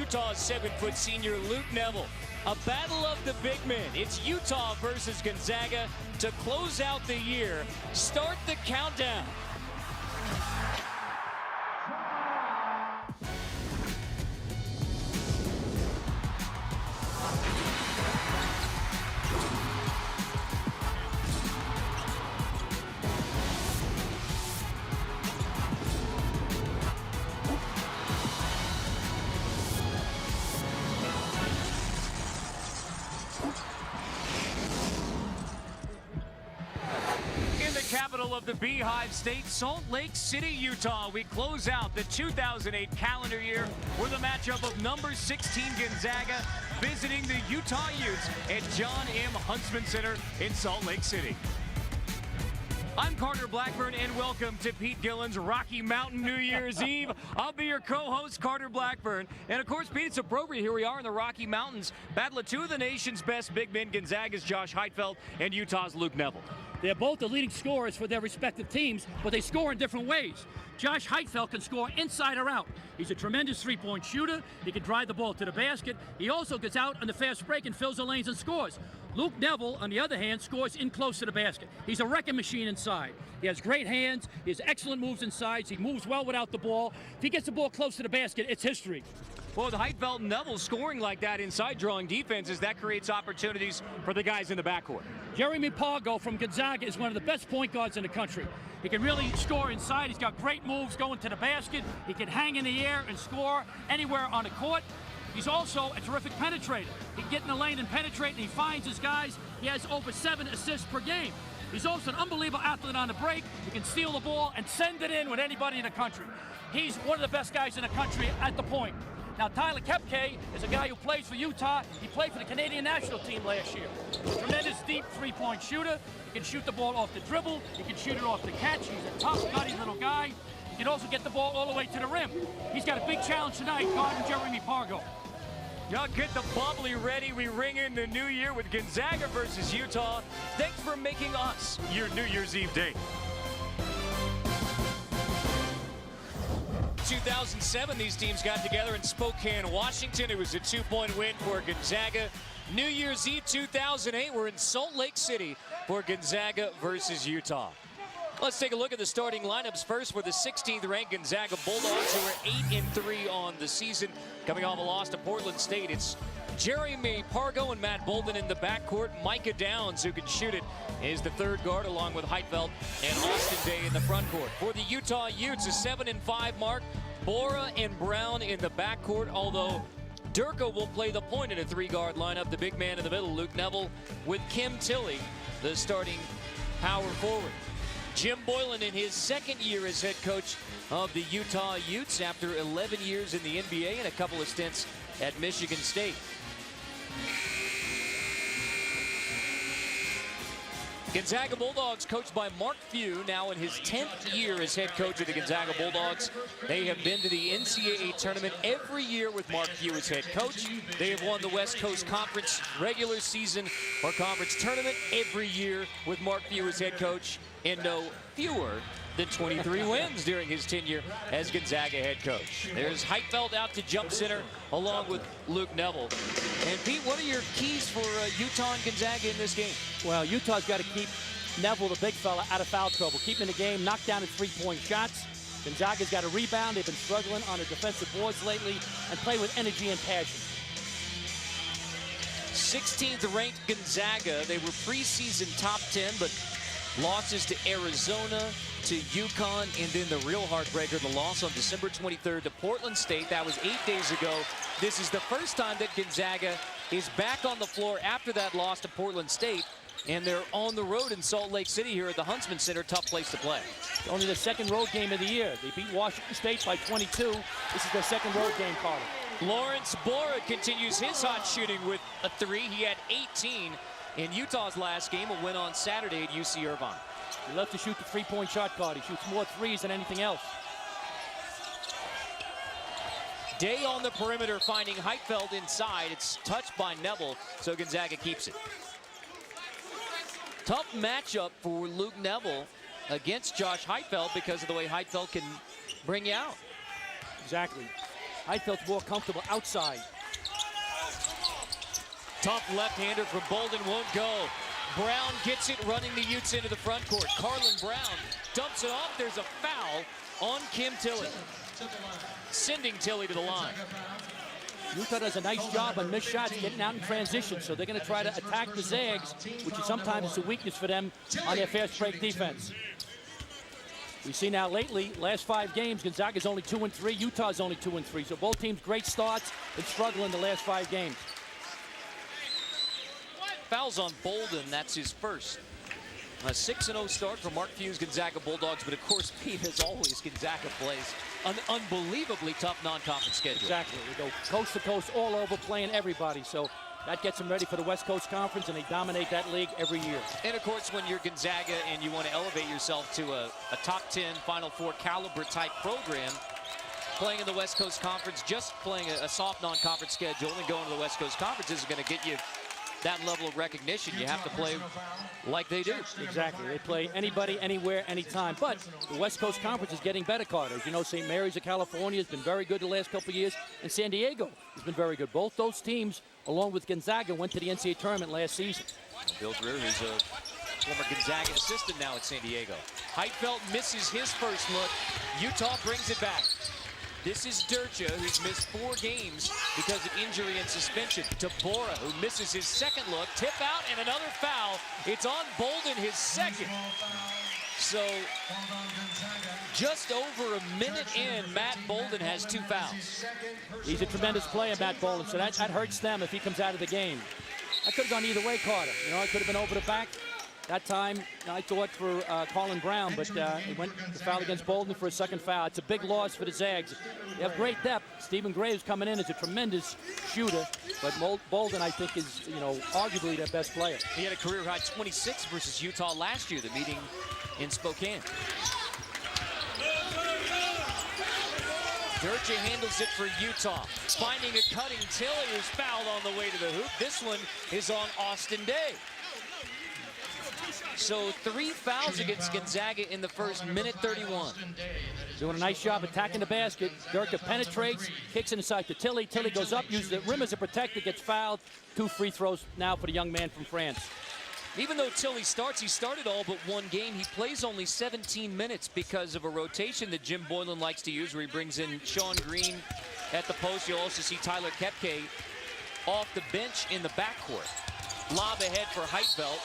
Utah's 7-foot senior Luke Neville. A battle of the big men. It's Utah versus Gonzaga to close out the year. Start the countdown. Capital of the Beehive State, Salt Lake City, Utah. We close out the 2008 calendar year with a matchup of number 16 Gonzaga visiting the Utah Utes at John M. Huntsman Center in Salt Lake City. I'm Carter Blackburn, and welcome to Pete Gillen's Rocky Mountain New Year's Eve. I'll be your co-host, Carter Blackburn. And of course, Pete, it's appropriate. Here we are in the Rocky Mountains. Battle of two of the nation's best big men, Gonzaga's Josh Heitfeld and Utah's Luke Neville. They're both the leading scorers for their respective teams, but they score in different ways. Josh Heitfeld can score inside or out. He's a tremendous three-point shooter. He can drive the ball to the basket. He also gets out on the fast break and fills the lanes and scores. Luke Neville, on the other hand, scores in close to the basket. He's a wrecking machine inside. He has great hands. He has excellent moves inside. He moves well without the ball. If he gets the ball close to the basket, it's history. Well, with Heitfeld and Neville scoring like that inside, drawing defenses, that creates opportunities for the guys in the backcourt. Jeremy Pargo from Gonzaga is one of the best point guards in the country. He can really score inside. He's got great moves going to the basket. He can hang in the air and score anywhere on the court. He's also a terrific penetrator. He can get in the lane and penetrate, and he finds his guys. He has over 7 assists per game. He's also an unbelievable athlete on the break. He can steal the ball and send it in with anybody in the country. He's one of the best guys in the country at the point. Now, Tyler Koepke is a guy who plays for Utah. He played for the Canadian national team last year. Tremendous deep three-point shooter. He can shoot the ball off the dribble. He can shoot it off the catch. He's a tough, gutty little guy. He can also get the ball all the way to the rim. He's got a big challenge tonight, guarding Jeremy Pargo. Y'all get the bubbly ready. We ring in the new year with Gonzaga versus Utah. Thanks for making us your New Year's Eve date. 2007, these teams got together in Spokane, Washington. It was a 2-point win for Gonzaga. New Year's Eve 2008, we're in Salt Lake City for Gonzaga versus Utah. Let's take a look at the starting lineups first for the 16th ranked Gonzaga Bulldogs, who are 8-3 on the season, coming off a loss to Portland State. It's Jeremy Pargo and Matt Bolden in the backcourt. Micah Downs, who can shoot it, is the third guard, along with Heitfeld and Austin Day in the front court. For the Utah Utes, a 7-5 mark. Bora and Brown in the backcourt, although Durka will play the point in a 3-guard lineup. The big man in the middle, Luke Neville, with Kim Tilley, the starting power forward. Jim Boylan in his second year as head coach of the Utah Utes after 11 years in the NBA and a couple of stints at Michigan State. Gonzaga Bulldogs coached by Mark Few, now in his 10th year as head coach of the Gonzaga Bulldogs. They have been to the NCAA tournament every year with Mark Few as head coach. They have won the West Coast Conference regular season or conference tournament every year with Mark Few as head coach, and no fewer than 23 wins during his tenure as Gonzaga head coach. There's Heitfeld out to jump center along with Luke Neville. And Pete, what are your keys for Utah and Gonzaga in this game? Well, Utah's got to keep Neville, the big fella, out of foul trouble. Keep him in the game, knock down his three-point shots. Gonzaga's got to rebound. They've been struggling on the defensive boards lately, and play with energy and passion. 16th ranked Gonzaga. They were preseason top 10, but losses to Arizona, to UConn, and then the real heartbreaker, the loss on December 23rd to Portland State. That was 8 days ago. This is the first time that Gonzaga is back on the floor after that loss to Portland State, and they're on the road in Salt Lake City here at the Huntsman Center. Tough place to play. Only the second road game of the year. They beat Washington State by 22. This is their second road game, Carter. Lawrence Bora continues his hot shooting with a 3. He had 18 in Utah's last game, a win on Saturday at UC Irvine. He loves to shoot the three-point shot, Carter. He shoots more threes than anything else. Day on the perimeter, finding Heitfeld inside. It's touched by Neville, so Gonzaga keeps it. Tough matchup for Luke Neville against Josh Heitfeld because of the way Heitfeld can bring you out. Exactly. Heidfeld's more comfortable outside. Tough left-hander from Bolden won't go. Brown gets it, running the Utes into the front court. Carlin Brown dumps it off. There's a foul on Kim Tilly, sending Tilly to the line. Utah does a nice job on missed shots, getting out in transition, so they're going to try to attack the Zags, which is sometimes a weakness for them on their fast break defense. We see now lately, last 5 games, Gonzaga's only 2-3, Utah's only 2-3, so both teams great starts and struggle in the last 5 games. Fouls on Bolden, that's his first. A 6-0 start for Mark Few's Gonzaga Bulldogs, but of course, Pete, as always, Gonzaga plays an unbelievably tough non-conference schedule. Exactly. They go coast to coast all over, playing everybody. So that gets them ready for the West Coast Conference, and they dominate that league every year. And of course, when you're Gonzaga and you want to elevate yourself to a top 10 Final Four caliber type program, playing in the West Coast Conference, just playing a soft non-conference schedule and going to the West Coast Conference isn't going to get you that level of recognition. You have to play like they do. Exactly. They play anybody, anywhere, anytime. But the West Coast Conference is getting better, Carter. As you know, St. Mary's of California has been very good the last couple of years, and San Diego has been very good. Both those teams, along with Gonzaga, went to the NCAA tournament last season. Bill Greer, who's a former Gonzaga assistant now at San Diego. Heidfeld misses his first look. Utah brings it back. This is Durcha, who's missed 4 games because of injury and suspension. To Bora, who misses his second look. Tip out and another foul. It's on Bolden, his second. So, just over a minute in, Matt Bolden has 2 fouls. He's a tremendous player, Matt Bolden, so that hurts them if he comes out of the game. That could have gone either way, Carter. You know, it could have been over the back. That time, I thought for Carlin Brown, but he went to foul against Bolden for a second foul. It's a big loss for the Zags. They have great depth. Stephen Graves coming in as a tremendous shooter, but Bolden, I think, is, you know, arguably their best player. He had a career-high 26 versus Utah last year, the meeting in Spokane. Durcha handles it for Utah. Finding a cutting Tilly, who's fouled on the way to the hoop. This one is on Austin Day. So 3 fouls against Gonzaga in the first minute 31. Doing a nice job attacking the basket. Durcha penetrates, kicks it inside to Tilly. Tilly goes up, uses the rim as a protector, gets fouled. 2 free throws now for the young man from France. Even though Tilly starts, he started all but 1 game. He plays only 17 minutes because of a rotation that Jim Boylan likes to use, where he brings in Sean Green at the post. You'll also see Tyler Koepke off the bench in the backcourt. Lob ahead for Heidfeld,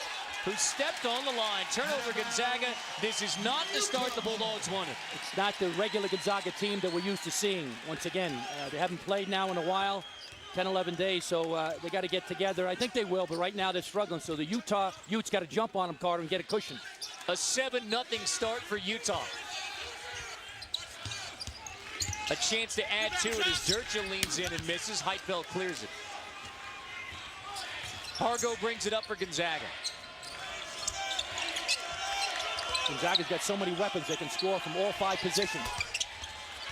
who stepped on the line. Turnover Gonzaga. This is not the start the Bulldogs wanted. It's not the regular Gonzaga team that we're used to seeing. Once again, they haven't played now in a while, 10, 11 days, so they got to get together. I think they will, but right now they're struggling. So the Utah Utes got to jump on them, Carter, and get a cushion. A 7-0 start for Utah. A chance to add to it as Durcha leans in and misses. Heidfeld clears it. Hargo brings it up for Gonzaga. Gonzaga's got so many weapons, they can score from all 5 positions.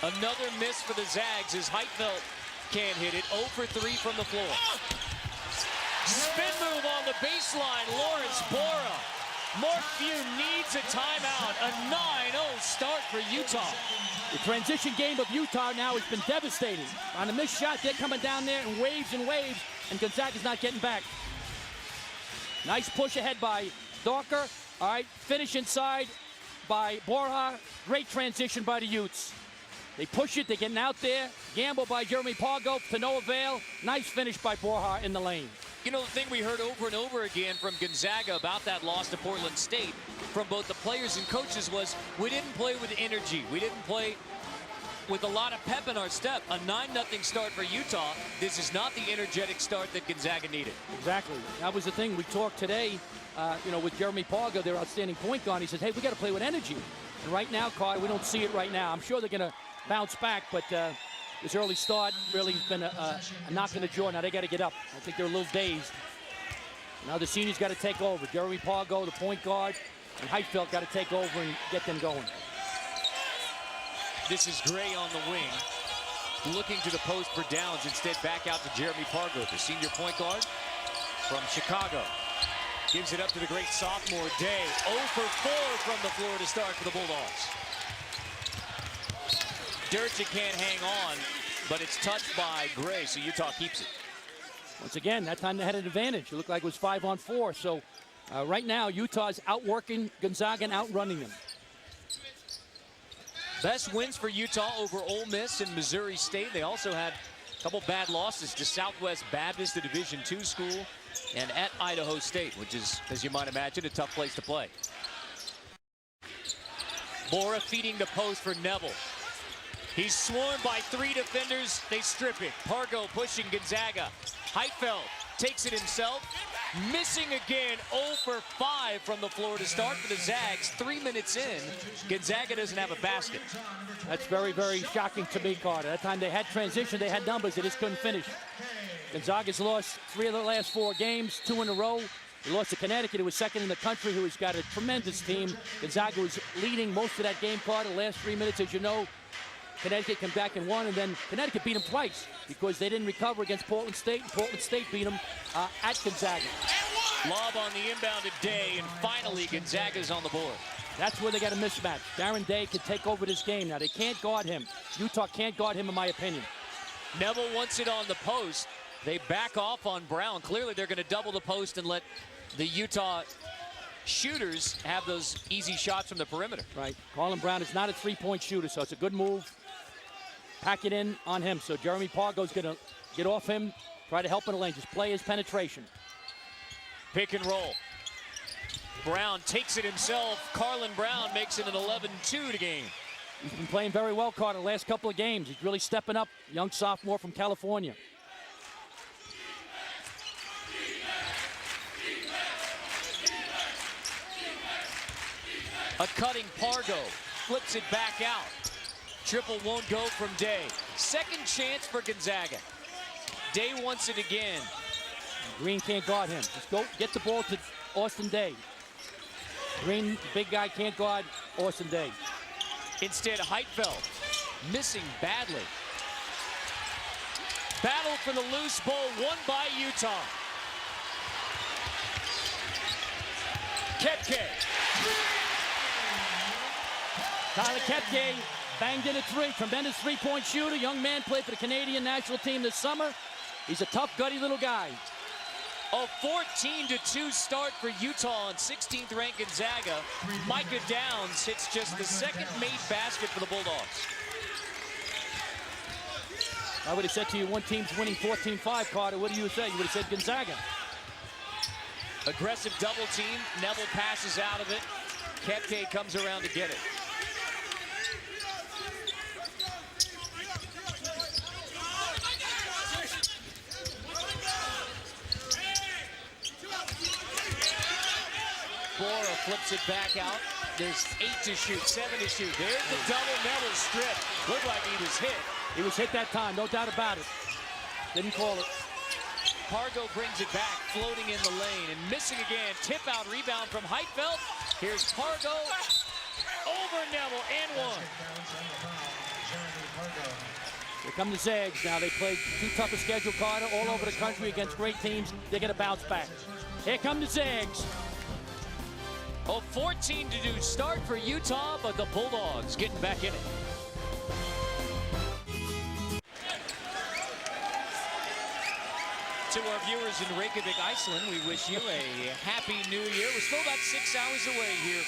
Another miss for the Zags as Heidfeld can't hit it. 0 for 3 from the floor. Spin move on the baseline. Lawrence Bora. Mark Few needs a timeout. A 9-0 start for Utah. The transition game of Utah now has been devastating. On a missed shot, they're coming down there in waves and waves, and Gonzaga's not getting back. Nice push ahead by Dawker. All right, finish inside by Borja. Great transition by the Utes. They push it, they're getting out there. Gamble by Jeremy Pargo to no avail. Nice finish by Borja in the lane. You know, the thing we heard over and over again from Gonzaga about that loss to Portland State from both the players and coaches was we didn't play with energy. We didn't play with a lot of pep in our step. A 9-0 start for Utah. This is not the energetic start that Gonzaga needed. Exactly. That was the thing. We talked today, you know, with Jeremy Pargo, their outstanding point guard. He says, hey, we got to play with energy. And right now, Carter, we don't see it right now. I'm sure they're going to bounce back, but this early start really has been a knock in the jaw. Now they got to get up. I think they're a little dazed. Now the seniors got to take over. Jeremy Pargo, the point guard, and Heidfeld got to take over and get them going. This is Gray on the wing, looking to the post for Downs. Instead, back out to Jeremy Pargo, the senior point guard from Chicago. Gives it up to the great sophomore Day. 0 for 4 from the floor to start for the Bulldogs. Durcha can't hang on. but it's touched by Gray, so Utah keeps it. Once again, that time they had an advantage. It looked like it was 5-on-4. So right now, Utah's outworking Gonzaga and outrunning them. Best wins for Utah over Ole Miss and Missouri State. They also had a couple bad losses to Southwest Baptist, the Division II school, and at Idaho State, which is, as you might imagine, a tough place to play. Bora feeding the post for Neville. He's swarmed by 3 defenders. They strip it. Pargo pushing Gonzaga. Heitfeld takes it himself. Missing again, 0 for 5 from the floor to start for the Zags. 3 minutes in, Gonzaga doesn't have a basket. That's very, very shocking to me, Carter. That time they had transition, they had numbers, they just couldn't finish. Gonzaga's lost 3 of the last 4 games, 2 in a row. They lost to Connecticut, who was second in the country, who has got a tremendous team. Gonzaga was leading most of that game, Carter, the last 3 minutes, as you know. Connecticut came back and won, and then Connecticut beat them twice because they didn't recover against Portland State, and Portland State beat them at Gonzaga. Lob on the inbound to Day, and finally Gonzaga's on the board. That's where they got a mismatch. Darren Day can take over this game. Now, they can't guard him. Utah can't guard him, in my opinion. Neville wants it on the post. They back off on Brown. Clearly, they're going to double the post and let the Utah shooters have those easy shots from the perimeter. Right. Carlin Brown is not a three-point shooter, so it's a good move. Pack it in on him. So Jeremy Pargo's going to get off him, try to help in the lane, just play his penetration. Pick and roll. Brown takes it himself. Carlin Brown makes it an 11-2 to game. He's been playing very well, Carter, the last couple of games. He's really stepping up. Young sophomore from California. A cutting Pargo. Flips it back out. Triple won't go from Day. Second chance for Gonzaga. Day wants it again. Green can't guard him. Just go get the ball to Austin Day. Green, the big guy, can't guard Austin Day. Instead, Heitfeld missing badly. Battle for the loose ball, won by Utah. Kepke. Tyler Kepke banged in a 3. Tremendous three-point shooter. Young man, played for the Canadian national team this summer. He's a tough, gutty little guy. A 14-2 start for Utah on 16th ranked Gonzaga. Micah Downs hits just the second made basket for the Bulldogs. I would have said to you, one team's winning 14-5, Carter. What do you say? You would have said Gonzaga. Aggressive double team. Neville passes out of it. Kepke comes around to get it. Bora flips it back out. There's 8 to shoot, 7 to shoot. There's the double Neville strip. Looked like he was hit. He was hit that time, no doubt about it. Didn't call it. Pargo brings it back, floating in the lane, and missing again. Tip out, rebound from Heitfeld. Here's Pargo over Neville, and one. Here come the Zags now. They played too tough a schedule, Carter, all over the country against great teams. They're going to bounce back. Here come the Zags. A 14-2 start for Utah, but the Bulldogs getting back in it. To our viewers in Reykjavik, Iceland, we wish you a happy new year. We're still about 6 hours away here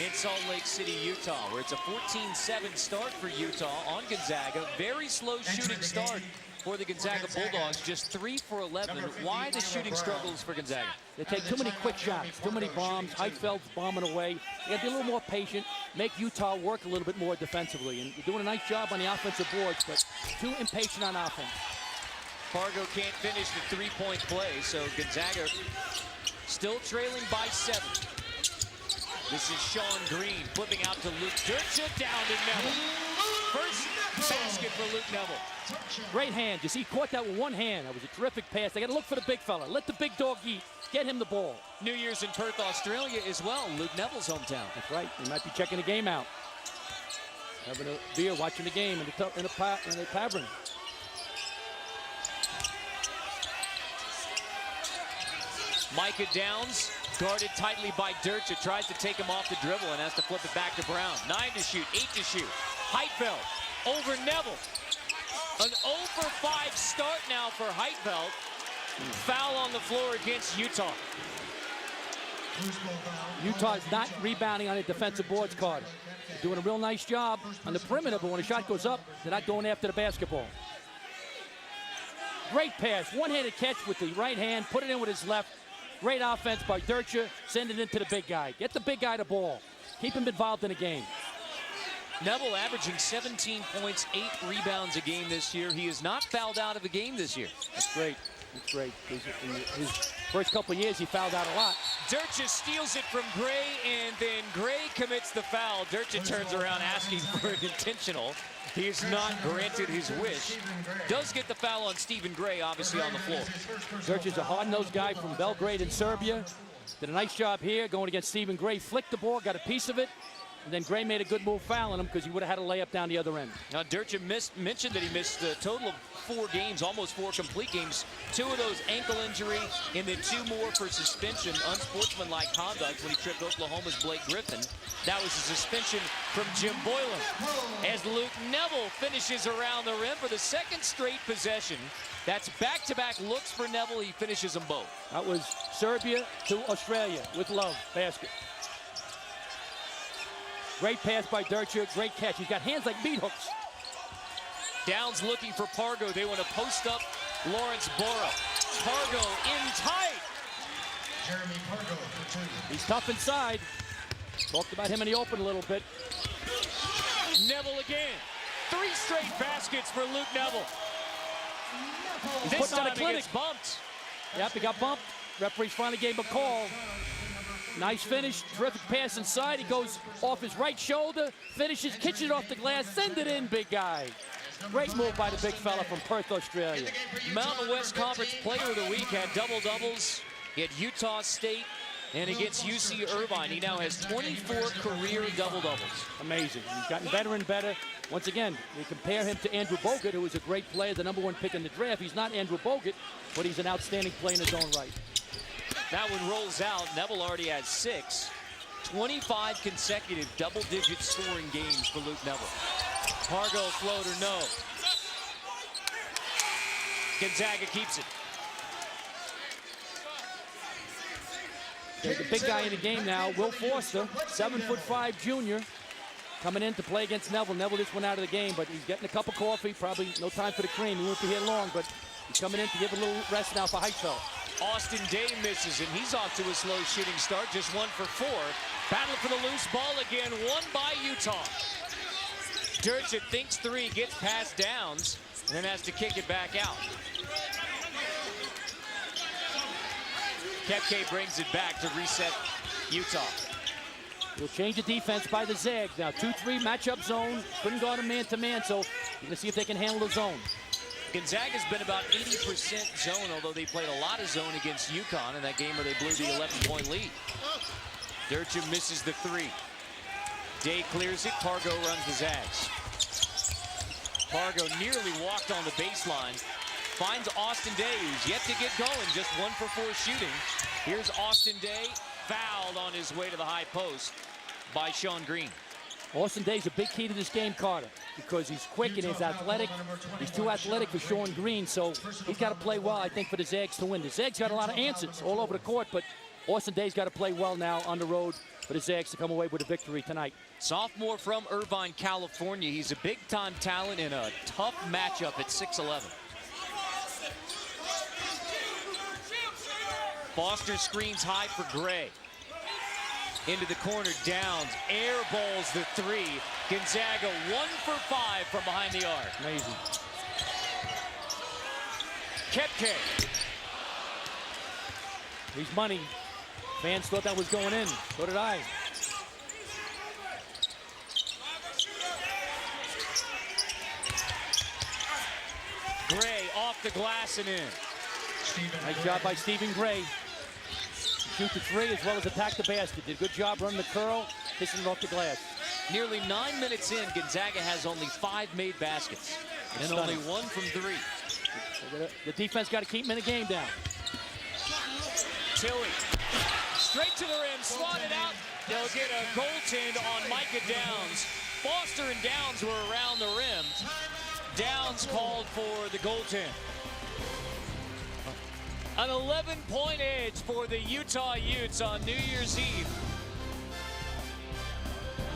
in Salt Lake City, Utah, where it's a 14-7 start for Utah on Gonzaga. Very slow shooting start for the Gonzaga Bulldogs, just 3 for 11. Why the shooting struggles for Gonzaga? They take too many quick shots, too many bombs. Heitfeld's bombing away. They got to be a little more patient, make Utah work a little bit more defensively. And they're doing a nice job on the offensive boards, but too impatient on offense. Fargo can't finish the three-point play, so Gonzaga still trailing by 7. This is Sean Green flipping out to Luke Dircha, down to Neville. First basket for Luke Neville. Great hand. You see, he caught that with one hand. That was a terrific pass. They got to look for the big fella. Let the big dog eat. Get him the ball. New Year's in Perth, Australia as well. Luke Neville's hometown. That's right. He might be checking the game out. Having a beer, watching the game in the tavern. Micah Downs, guarded tightly by Dircha, tries to take him off the dribble and has to flip it back to Brown. 9 to shoot, 8 to shoot. Heitfeld over Neville. An 0 for 5 start now for Heitfeld. Foul on the floor against Utah. Utah is not rebounding on the defensive boards, Carter. They're doing a real nice job on the perimeter, but when a shot goes up, they're not going after the basketball. Great pass, one-handed catch with the right hand, put it in with his left. Great offense by Dircher, send it into the big guy. Get the big guy the ball. Keep him involved in the game. Neville averaging 17 points, 8 rebounds a game this year. He is not fouled out of a game this year. That's great. That's great. His first couple of years, he fouled out a lot. Dircher steals it from Gray, and then Gray commits the foul. Dircher turns around asking for an intentional. He is not granted his wish. Does get the foul on Stephen Gray, obviously on the floor. Dircher's a hard-nosed guy from Belgrade in Serbia. Did a nice job here going against Stephen Gray. Flicked the ball, got a piece of it. And then Gray made a good move fouling him because he would have had a layup down the other end. Now, Dircher mentioned that he missed a total of 4 games, almost 4 complete games. 2 of those ankle injury, and then 2 more for suspension, unsportsmanlike conduct when he tripped Oklahoma's Blake Griffin. That was a suspension from Jim Boylan. As Luke Neville finishes around the rim for the 2nd straight possession. That's back-to-back looks for Neville. He finishes them both. That was Serbia to Australia with love, basket. Great pass by Dircher, great catch. He's got hands like meat hooks. Downs looking for Pargo. They want to post up Lawrence Bora. Pargo in tight. Jeremy Pargo for 2. He's tough inside. Talked about him in the open a little bit. Neville again. 3 straight baskets for Luke Neville. He's This putting on a time he clinic. gets bumped. Yep, he got bumped. Referees finally gave him a call. Nice finish, terrific pass inside. He goes off his right shoulder, finishes, kicks it off the glass, send it in, big guy. Great move by the big fella from Perth, Australia. Mountain West Conference Player of the Week, had double-doubles at Utah State and against UC Irvine. He now has 24 career double-doubles. Amazing. He's gotten better and better. Once again, we compare him to Andrew Bogut, who was a great player, the #1 pick in the draft. He's not Andrew Bogut, but he's an outstanding player in his own right. That one rolls out. Neville already has 6. 25 consecutive double-digit scoring games for Luke Neville. Pargo floater, no. Gonzaga keeps it. There's the big guy in the game now, Will Forster, 7'5" junior, coming in to play against Neville. Neville just went out of the game, but he's getting a cup of coffee. Probably no time for the cream. He won't be here long, but he's coming in to give a little rest now for Heitfeld. Austin Day misses, and he's off to a slow shooting start, just 1 for 4. Battle for the loose ball again, won by Utah. Dircher thinks 3, gets past Downs, and then has to kick it back out. Kepke brings it back to reset Utah. We'll change the defense by the Zags. Now 2-3 matchup zone. Couldn't guard him man-to-man, so we're going to see if they can handle the zone. Gonzaga's been about 80% zone, although they played a lot of zone against UConn in that game where they blew the 11-point lead. Dircher misses the 3. Day clears it. Pargo runs the Zags. Pargo nearly walked on the baseline. Finds Austin Day, who's yet to get going. Just 1 for 4 shooting. Here's Austin Day, fouled on his way to the high post by Sean Green. Austin Day's a big key to this game, Carter, because he's quick and he's athletic. He's too athletic for Sean Green, so he's got to play well, I think, for the Zags to win. The Zags got a lot of answers all over the court, but Austin Day's got to play well now on the road for the Zags to come away with a victory tonight. Sophomore from Irvine, California. He's a big-time talent in a tough matchup at 6'11". Foster screens high for Gray. Into the corner, Downs, air balls the 3. Gonzaga 1 for 5 from behind the arc. Amazing. Kepke. He's money. Fans thought that was going in. So did I. Gray off the glass and in. Nice job by Stephen Gray. Shoot the 3 as well as attack the basket. Did a good job running the curl, kissing it off the glass. Nearly 9 minutes in, Gonzaga has only 5 made baskets. And only 1 from 3. The defense got to keep him in the game down. Tilly, straight to the rim, swatted out. They'll get a goaltend on Micah Downs. Foster and Downs were around the rim. Downs called for the goaltend. An 11-point edge for the Utah Utes on New Year's Eve.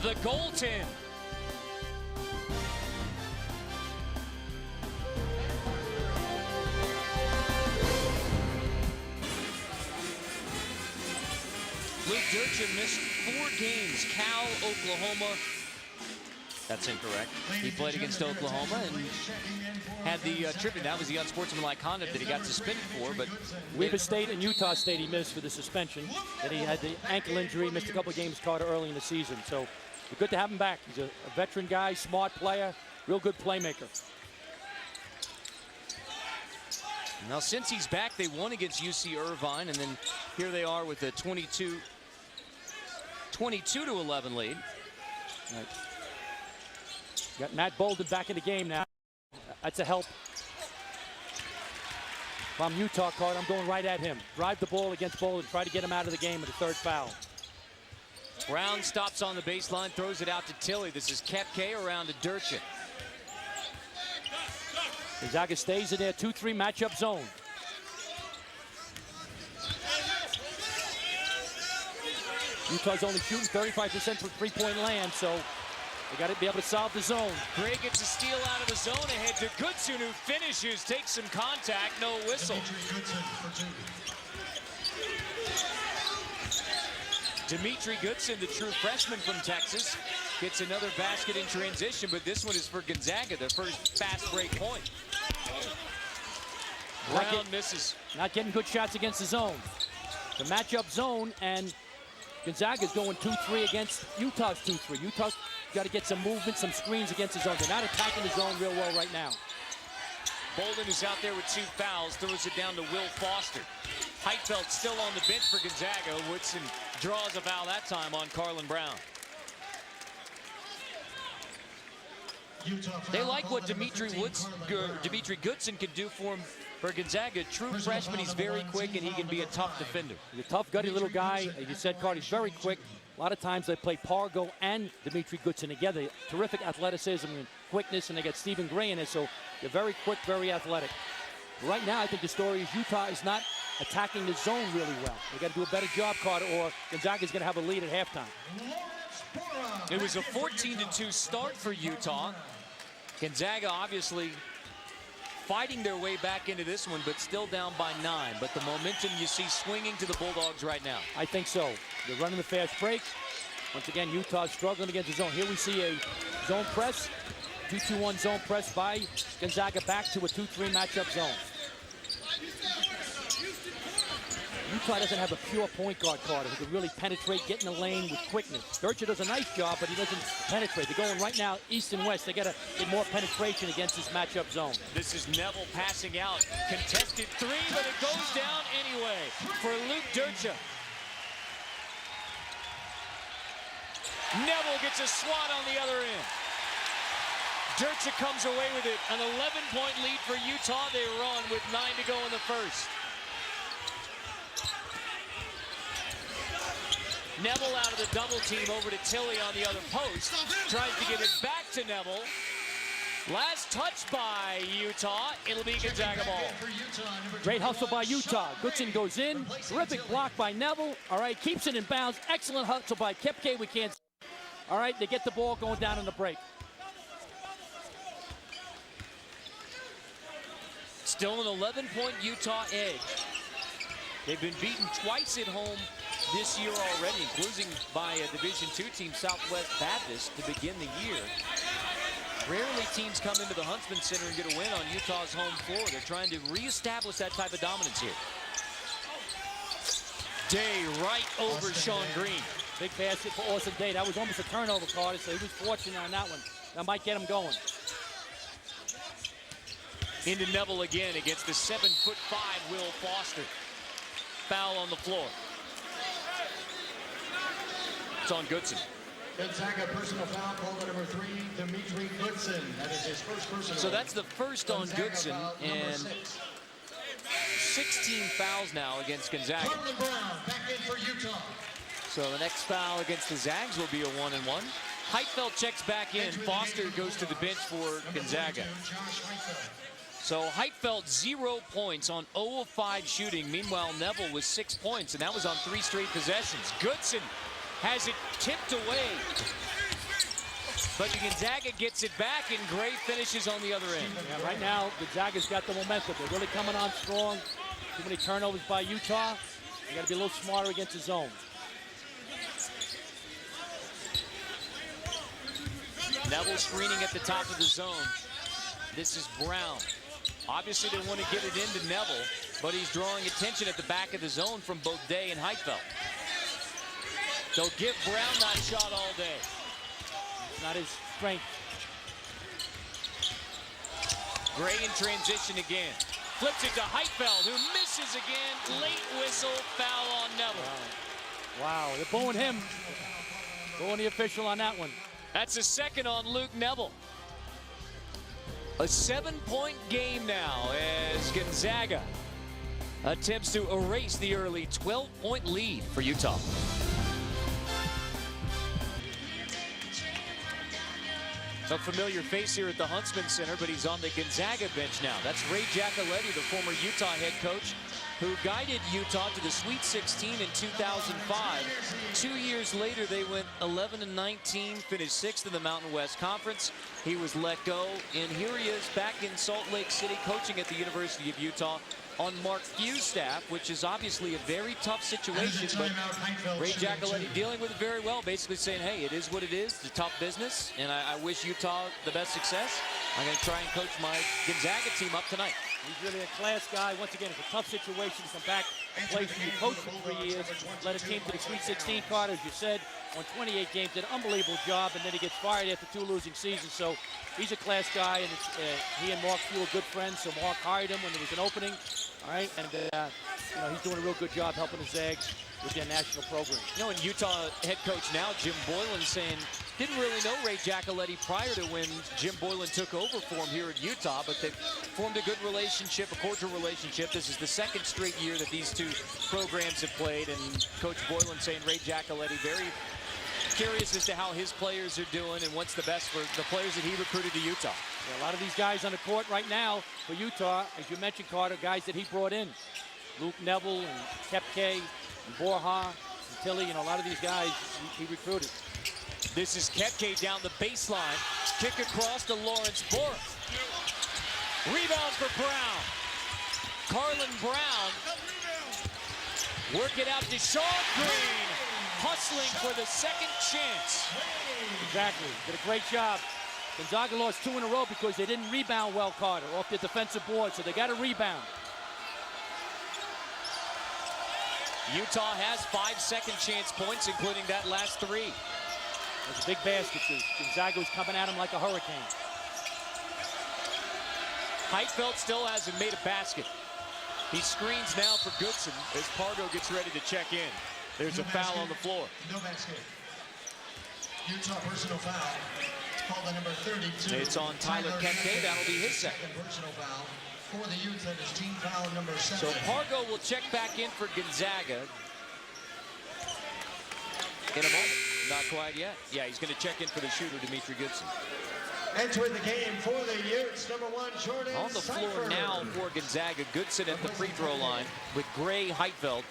The goaltend. Luke Durchin missed 4 games. Cal, Oklahoma. That's incorrect. He played against Oklahoma and had the tribute. That was the unsportsmanlike conduct that he got suspended for. But Weber State and Utah State he missed for the suspension. That he had the ankle injury, missed a couple of games Carter early in the season. So good to have him back. He's a veteran guy, smart player, real good playmaker. Now since he's back, they won against UC Irvine, and then here they are with a 22-11 lead. Right. Got Matt Bolden back in the game now. That's a help. If I'm Utah, Carter, I'm going right at him. Drive the ball against Bolden. Try to get him out of the game with a 3rd foul. Brown stops on the baseline, throws it out to Tilley. This is Kepke around to Durchin. Gonzaga stays in their 2-3 matchup zone. Utah's only shooting 35% from 3-point land, so they got to be able to solve the zone. Gray gets a steal out of the zone ahead to Goodson, who finishes, takes some contact, no whistle. Dimitri Goodson, the true freshman from Texas, gets another basket in transition, but this one is for Gonzaga, their first fast break point. Brown misses. Not getting good shots against the zone. The matchup zone, and Gonzaga's going 2-3 against Utah's 2-3. Utah's got to get some movement, some screens against the zone. They're not attacking the zone real well right now. Bolden is out there with 2 fouls, throws it down to Will Foster. Heitfeld still on the bench for Gonzaga. Woodson draws a foul that time on Carlin Brown. They like what Dimitri Goodson can do for Gonzaga. True freshman, he's very quick and he can be a tough defender. He's a tough, gutty little guy. As you said, Carter, he's very quick. A lot of times they play Pargo and Dimitri Goodson together. Terrific athleticism and quickness, and they got Stephen Gray in it, so they're very quick, very athletic. Right now, I think the story is Utah is not attacking the zone really well. They got to do a better job, Carter, or Gonzaga's going to have a lead at halftime. It was a 14-2 start for Utah. Gonzaga obviously fighting their way back into this one, but still down by 9. But the momentum you see swinging to the Bulldogs right now. I think so. They're running the fast break. Once again, Utah's struggling against the zone. Here we see a zone press, 2-2-1 zone press by Gonzaga back to a 2-3 matchup zone. Utah doesn't have a pure point guard, Carter, who can really penetrate, get in the lane with quickness. Durchin does a nice job, but he doesn't penetrate. They're going right now east and west. They got to get more penetration against this matchup zone. This is Neville passing out. Contested 3, but it goes down anyway for Luke Durchin. Neville gets a swat on the other end. Durchin comes away with it. An 11-point lead for Utah. They run with 9 to go in the first. Neville out of the double team over to Tilley on the other post. Tries to get it back to Neville. Last touch by Utah. It'll be Gonzaga ball. Great hustle by Utah. Goodson goes in. Terrific block by Neville. All right, keeps it in bounds. Excellent hustle by Kepke. We can't. All right, they get the ball going down in the break. Still an 11-point Utah edge. They've been beaten twice at home this year already, including by a Division II team, Southwest Baptist, to begin the year. Rarely teams come into the Huntsman Center and get a win on Utah's home floor. They're trying to reestablish that type of dominance here. Day right over Sean Green. Big basket for Austin Day. That was almost a turnover, Carter, so he was fortunate on that one. That might get him going. Into Neville again against the 7'5" Will Foster. Foul on the floor. It's on Goodson. Gonzaga personal foul call to number 3, Dimitri Goodson. That is his first personal. So that's the first on Goodson, and 16 fouls now against Gonzaga. Carlin Brown back in for Utah. So the next foul against the Zags will be a 1-and-1. Heitfeld checks back in. Foster goes to the bench for Gonzaga. So Heitfeld 0 points on 0 of 5 shooting. Meanwhile, Neville was 6 points, and that was on 3 straight possessions. Goodson has it tipped away. But Gonzaga gets it back, and Gray finishes on the other end. Yeah, right now, Gonzaga's got the momentum. They're really coming on strong. Too many turnovers by Utah. You got to be a little smarter against the zone. Neville screening at the top of the zone. This is Brown. Obviously, they want to get it into Neville, but he's drawing attention at the back of the zone from both Day and Heitfeld. They'll give Brown that shot all day. It's not his strength. Gray in transition again. Flips it to Heitfeld, who misses again. Late whistle, foul on Neville. Wow, they're booing him. Booing the official on that one. That's a second on Luke Neville. A 7-point game now as Gonzaga attempts to erase the early 12-point lead for Utah. A familiar face here at the Huntsman Center, but he's on the Gonzaga bench now. That's Ray Giacoletti, the former Utah head coach, who guided Utah to the Sweet 16 in 2005. 2 years later, they went 11-19, finished 6th in the Mountain West Conference. He was let go, and here he is back in Salt Lake City coaching at the University of Utah on Mark Few's staff, which is obviously a very tough situation, but Ray Giacoletti dealing with it very well, basically saying, hey, it is what it is. It's a tough business, and I wish Utah the best success. I'm going to try and coach my Gonzaga team up tonight. He's really a class guy. Once again, it's a tough situation to come back and play for your coach for 3 years. Led a team to the Sweet 16 card, as you said, on 28 games. Did an unbelievable job, and then he gets fired after 2 losing seasons. So he's a class guy, and he and Mark Few are good friends, so Mark hired him when there was an opening. All right, and you know, he's doing a real good job helping the Zags with their national program. You know, and Utah head coach now, Jim Boylan, saying didn't really know Ray Giacoletti prior to when Jim Boylan took over for him here at Utah, but they formed a good relationship, a cordial relationship. This is the 2nd straight year that these two programs have played, and Coach Boylan saying Ray Giacoletti very curious as to how his players are doing and what's the best for the players that he recruited to Utah. Yeah, a lot of these guys on the court right now for Utah, as you mentioned, Carter, guys that he brought in. Luke Neville and Kepke and Borja and Tilly, and a lot of these guys he recruited. This is Kepke down the baseline. Kick across to Lawrence Bora. Rebounds for Brown. Carlin Brown. Work it out to Shaw Green. Hustling for the 2nd chance. Exactly. Did a great job. Gonzaga lost 2 in a row because they didn't rebound well, Carter, off their defensive board, so they got to rebound. Utah has 5 second chance points, including that last 3. It's a big basket. Gonzaga was coming at him like a hurricane. Heitfeld still hasn't made a basket. He screens now for Goodson as Pargo gets ready to check in. There's a foul on the floor. No basket. Utah personal foul. Called the number 32. It's on Tyler Kepke. That'll be his 2nd. Personal foul for the Utah. It's team foul number 7. So Pargo will check back in for Gonzaga in a moment. Not quite yet. Yeah, he's going to check in for the shooter, Dimitri Goodson. Entering the game for the Utes, number 1, Jordan On the floor now for Gonzaga. Goodson at the free throw line with Gray, Heitfeld,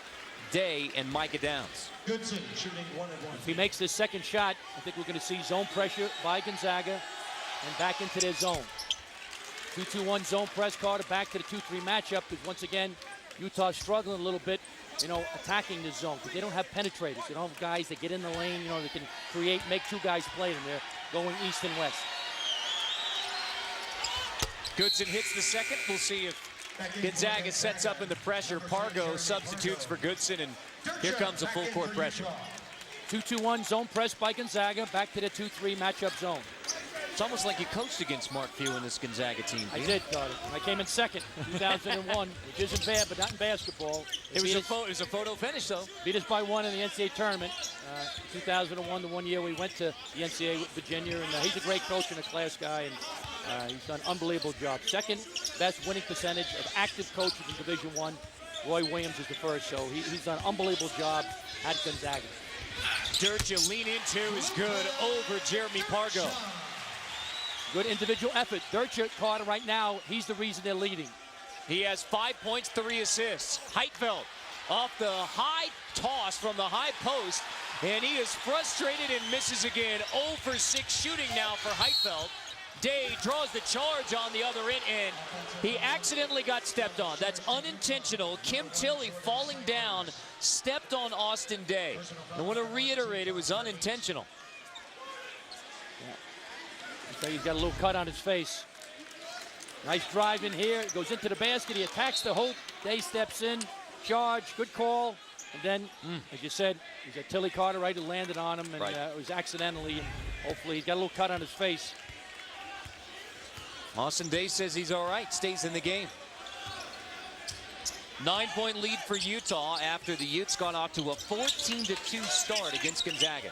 Day, and Micah Downs. Goodson shooting 1 and 1. If he makes this 2nd shot, I think we're going to see zone pressure by Gonzaga and back into their zone. 2-2-1 zone press, Carter, back to the 2-3 matchup, because once again, Utah's struggling a little bit, you know, attacking the zone, because they don't have penetrators. They don't have guys that get in the lane, you know, that can create, make 2 guys play them. They're going east and west. Goodson hits the 2nd. We'll see if Gonzaga sets up in the pressure. Pargo substitutes for Goodson, and here comes a full court pressure. 2-2-1 zone press by Gonzaga, back to the 2-3 matchup zone. It's almost like you coached against Mark Few in this Gonzaga team. I did, Carter. I came in 2nd, 2001, which isn't bad, but not in basketball. It was a photo finish, though. Beat us by 1 in the NCAA tournament. 2001, the 1 year we went to the NCAA with Virginia, and he's a great coach and a class guy, and he's done an unbelievable job. 2nd best winning percentage of active coaches in Division I. Roy Williams is the 1st, so he's done an unbelievable job at Gonzaga. Durcha lean into is good over Jeremy Pargo. Good individual effort. Durcha, Carter, right now, he's the reason they're leading. He has 5 points, 3 assists. Heitfeld off the high toss from the high post, and he is frustrated and misses again. 0 for 6 shooting now for Heitfeld. Day draws the charge on the other end, and he accidentally got stepped on. That's unintentional. Kim Tilley falling down, stepped on Austin Day. I want to reiterate, it was unintentional. So he's got a little cut on his face. Nice drive in here. It goes into the basket. He attacks the hoop. Day steps in. Charge. Good call. And then, as you said, he's got Tilly Carter, right, who landed on him. And it was accidentally. And hopefully he got a little cut on his face. Austin Day says he's all right. Stays in the game. 9-point lead for Utah after the Utes got off to a 14-2 start against Gonzaga.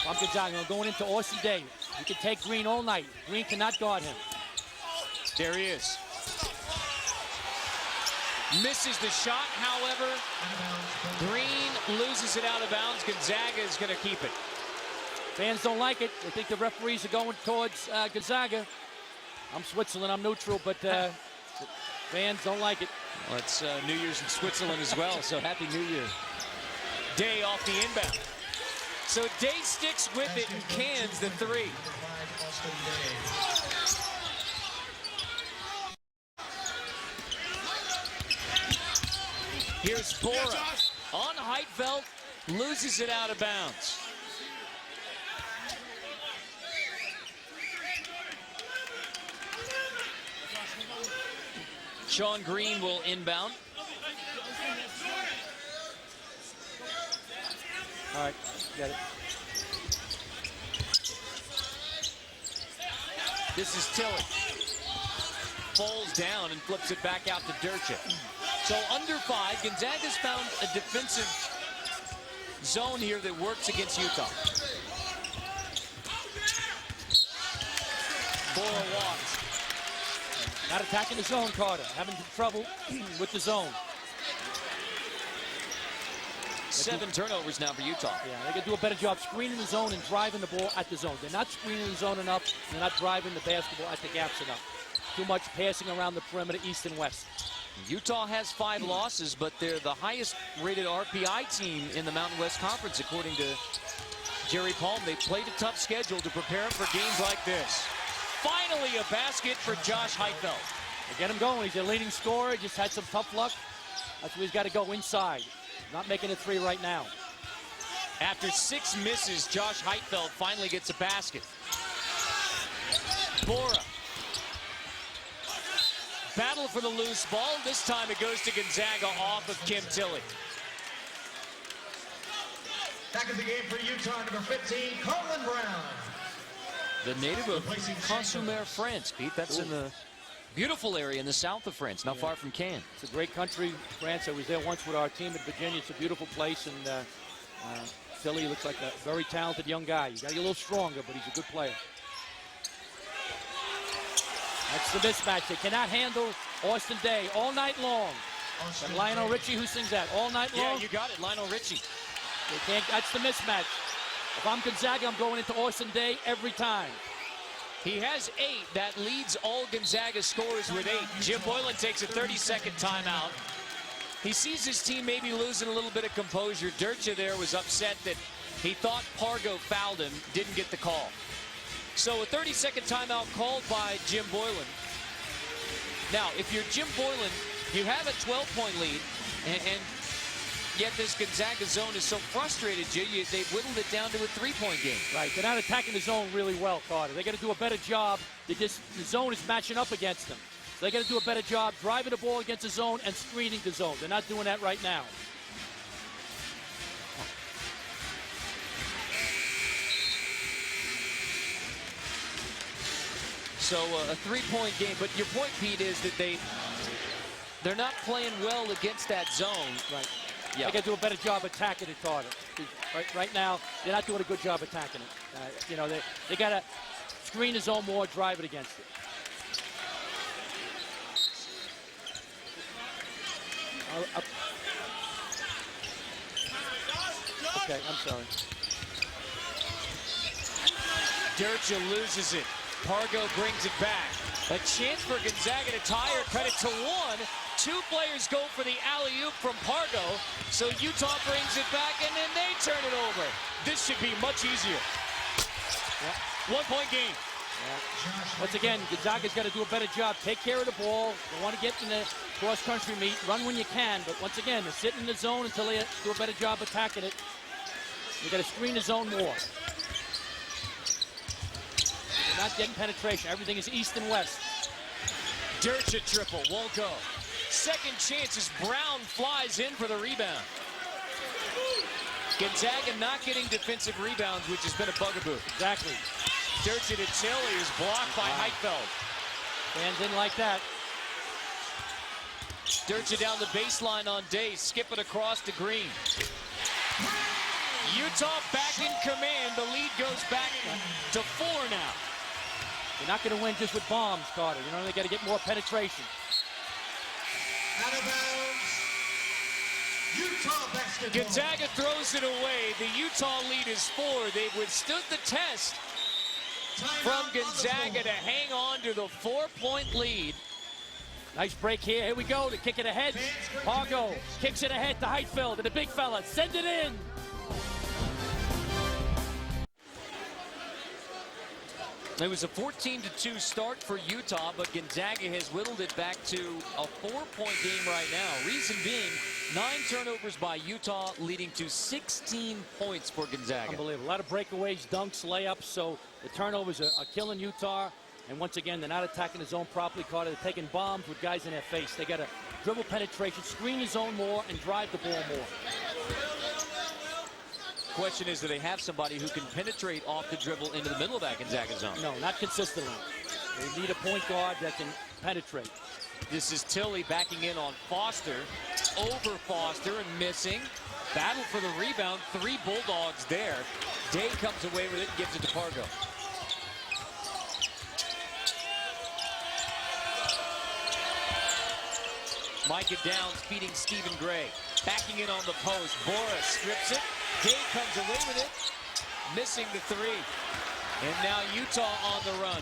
I'm Gonzaga going into Austin Day. He can take Green all night. Green cannot guard him. There he is. Misses the shot, however. Green loses it out of bounds. Gonzaga is going to keep it. Fans don't like it. They think the referees are going towards Gonzaga. I'm Switzerland, I'm neutral, but fans don't like it. Well, it's New Year's in Switzerland as well, so Happy New Year. Day off the inbound. So Day sticks with it and cans the 3. Here's Bora on Heitfeld, loses it out of bounds. Sean Green will inbound. All right, get it. This is Tilley. Falls down and flips it back out to Durcha. So under 5, Gonzaga's found a defensive zone here that works against Utah. Bora walks. Not attacking the zone, Carter. Having trouble with the zone. 7 turnovers now for Utah. Yeah, they can do a better job screening the zone and driving the ball at the zone. They're not screening the zone enough. They're not driving the basketball at the gaps enough. Too much passing around the perimeter, east and west. Utah has 5 losses, but they're the highest rated RPI team in the Mountain West Conference, according to Jerry Palm. They played a tough schedule to prepare for games like this. Finally, a basket for Josh Heitfeld. They get him going. He's their leading scorer. Just had some tough luck. That's where he's got to go inside. Not making a 3 right now. After 6 misses, Josh Heitfeld finally gets a basket. Bora. Battle for the loose ball. This time it goes to Gonzaga off of Kim Tilley. Back in the game for Utah, number 15, Colin Brown. The native of Consumer, France, Pete. That's in the beautiful area in the south of France, not far from Cannes. It's a great country, France. I was there once with our team at Virginia. It's a beautiful place, and Philly looks like a very talented young guy. You got to get a little stronger, but he's a good player. That's the mismatch. They cannot handle Austin Day all night long. And Lionel Richie, who sings that? All night long? Yeah, you got it, Lionel Richie. They can't, that's the mismatch. If I'm Gonzaga, I'm going into Austin Day every time. He has 8. That leads all Gonzaga scorers with 8. Jim Boylan takes a 30-second timeout. He sees his team maybe losing a little bit of composure. Durcha there was upset that he thought Pargo fouled him, didn't get the call. So a 30-second timeout called by Jim Boylan. Now, if you're Jim Boylan, you have a 12-point lead, and yet this Gonzaga zone is so frustrated, they've whittled it down to a 3-point game. Right, they're not attacking the zone really well, Carter. They got to do a better job. The zone is matching up against them. So they got to do a better job driving the ball against the zone and screening the zone. They're not doing that right now. So a 3-point game, but your point, Pete, is that they're not playing well against that zone. Right. Yeah. They got to do a better job attacking it, Carter. Right now, they're not doing a good job attacking it. You know, they got to screen the zone more, drive it against it. Okay, I'm sorry. Dercha loses it. Pargo brings it back. A chance for Gonzaga to tie or cut it to one. Two players go for the alley-oop from Pargo. So Utah brings it back, and then they turn it over. This should be much easier. Yeah. 1 point game. Yeah. Once again, Gonzaga's got to do a better job. Take care of the ball. They want to get in the cross-country meet. Run when you can. But once again, they're sitting in the zone until they do a better job attacking it. You got to screen the zone more. They're not getting penetration. Everything is east and west. Dercha triple. Won't go. Second chance as Brown flies in for the rebound. Gonzaga not getting defensive rebounds, which has been a bugaboo. Exactly. Dercha to Tilly is blocked by Heitfeld. Fans didn't like that. Dercha down the baseline on Day. Skip it across to Green. Utah back in command. The lead goes back to 4 now. They're not going to win just with bombs, Carter. You know, they got to get more penetration. Out of bounds. Utah basketball. Gonzaga throws it away. The Utah lead is 4. They've withstood the test from Gonzaga to hang on to the 4-point lead. Nice break here. Here we go to kick it ahead. Pargo kicks it ahead to Heitfeld, and the big fella send it in. It was a 14-2 start for Utah, but Gonzaga has whittled it back to a 4-point game right now. Reason being, 9 turnovers by Utah, leading to 16 points for Gonzaga. Unbelievable. A lot of breakaways, dunks, layups, so the turnovers are killing Utah. And once again, they're not attacking the zone properly, Carter. They're taking bombs with guys in their face. They got to dribble penetration, screen the zone more, and drive the ball more. Question is, do they have somebody who can penetrate off the dribble into the middle of that Gonzaga zone? No, not consistently. They need a point guard that can penetrate. This is Tilly backing in on Foster. Over Foster and missing. Battle for the rebound. 3 Bulldogs there. Day comes away with it and gives it to Pargo. Micah Downs feeding Stephen Gray. Backing in on the post. Bora strips it. Day comes away with it. Missing the 3. And now Utah on the run.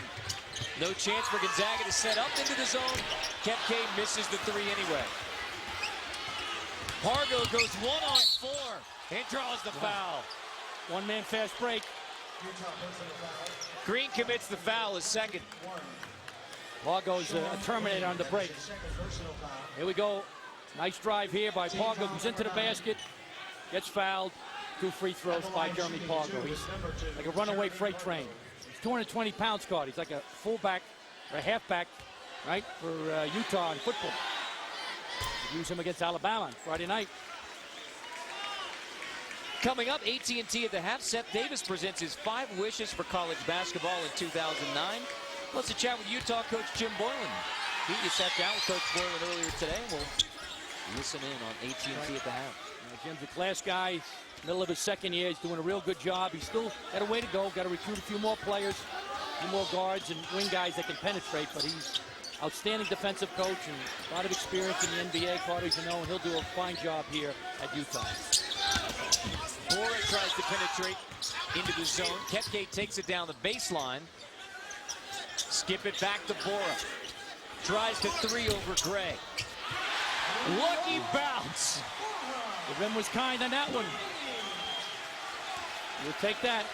No chance for Gonzaga to set up into the zone. Kepke misses the 3 anyway. Pargo goes 1-on-4 and draws the foul. One-man fast break. Green commits the foul, his second. Pargo's a Terminator on the break. Here we go. Nice drive here by Pargo. Goes into the basket. Gets fouled. 2 free throws by Jeremy Pargo. He's like a runaway freight train. He's 220 pounds, Card. He's like a fullback or a halfback, right, for Utah in football. They use him against Alabama on Friday night. Coming up, AT&T at the half. Seth Davis presents his 5 wishes for college basketball in 2009. Let's chat with Utah coach Jim Boylan. You sat down with Coach Boylan earlier today. We'll listen in on AT&T at the half. Jim's a class guy. Middle of his second year. He's doing a real good job. He's still got a way to go. Got to recruit a few more players, a few more guards and wing guys that can penetrate. But he's outstanding defensive coach and a lot of experience in the NBA, Carter, as you know, and he'll do a fine job here at Utah. Bora tries to penetrate into the zone. Kepke takes it down the baseline. Skip it back to Bora. Tries to 3 over Gray. Lucky bounce. The rim was kind on that one. You'll take that.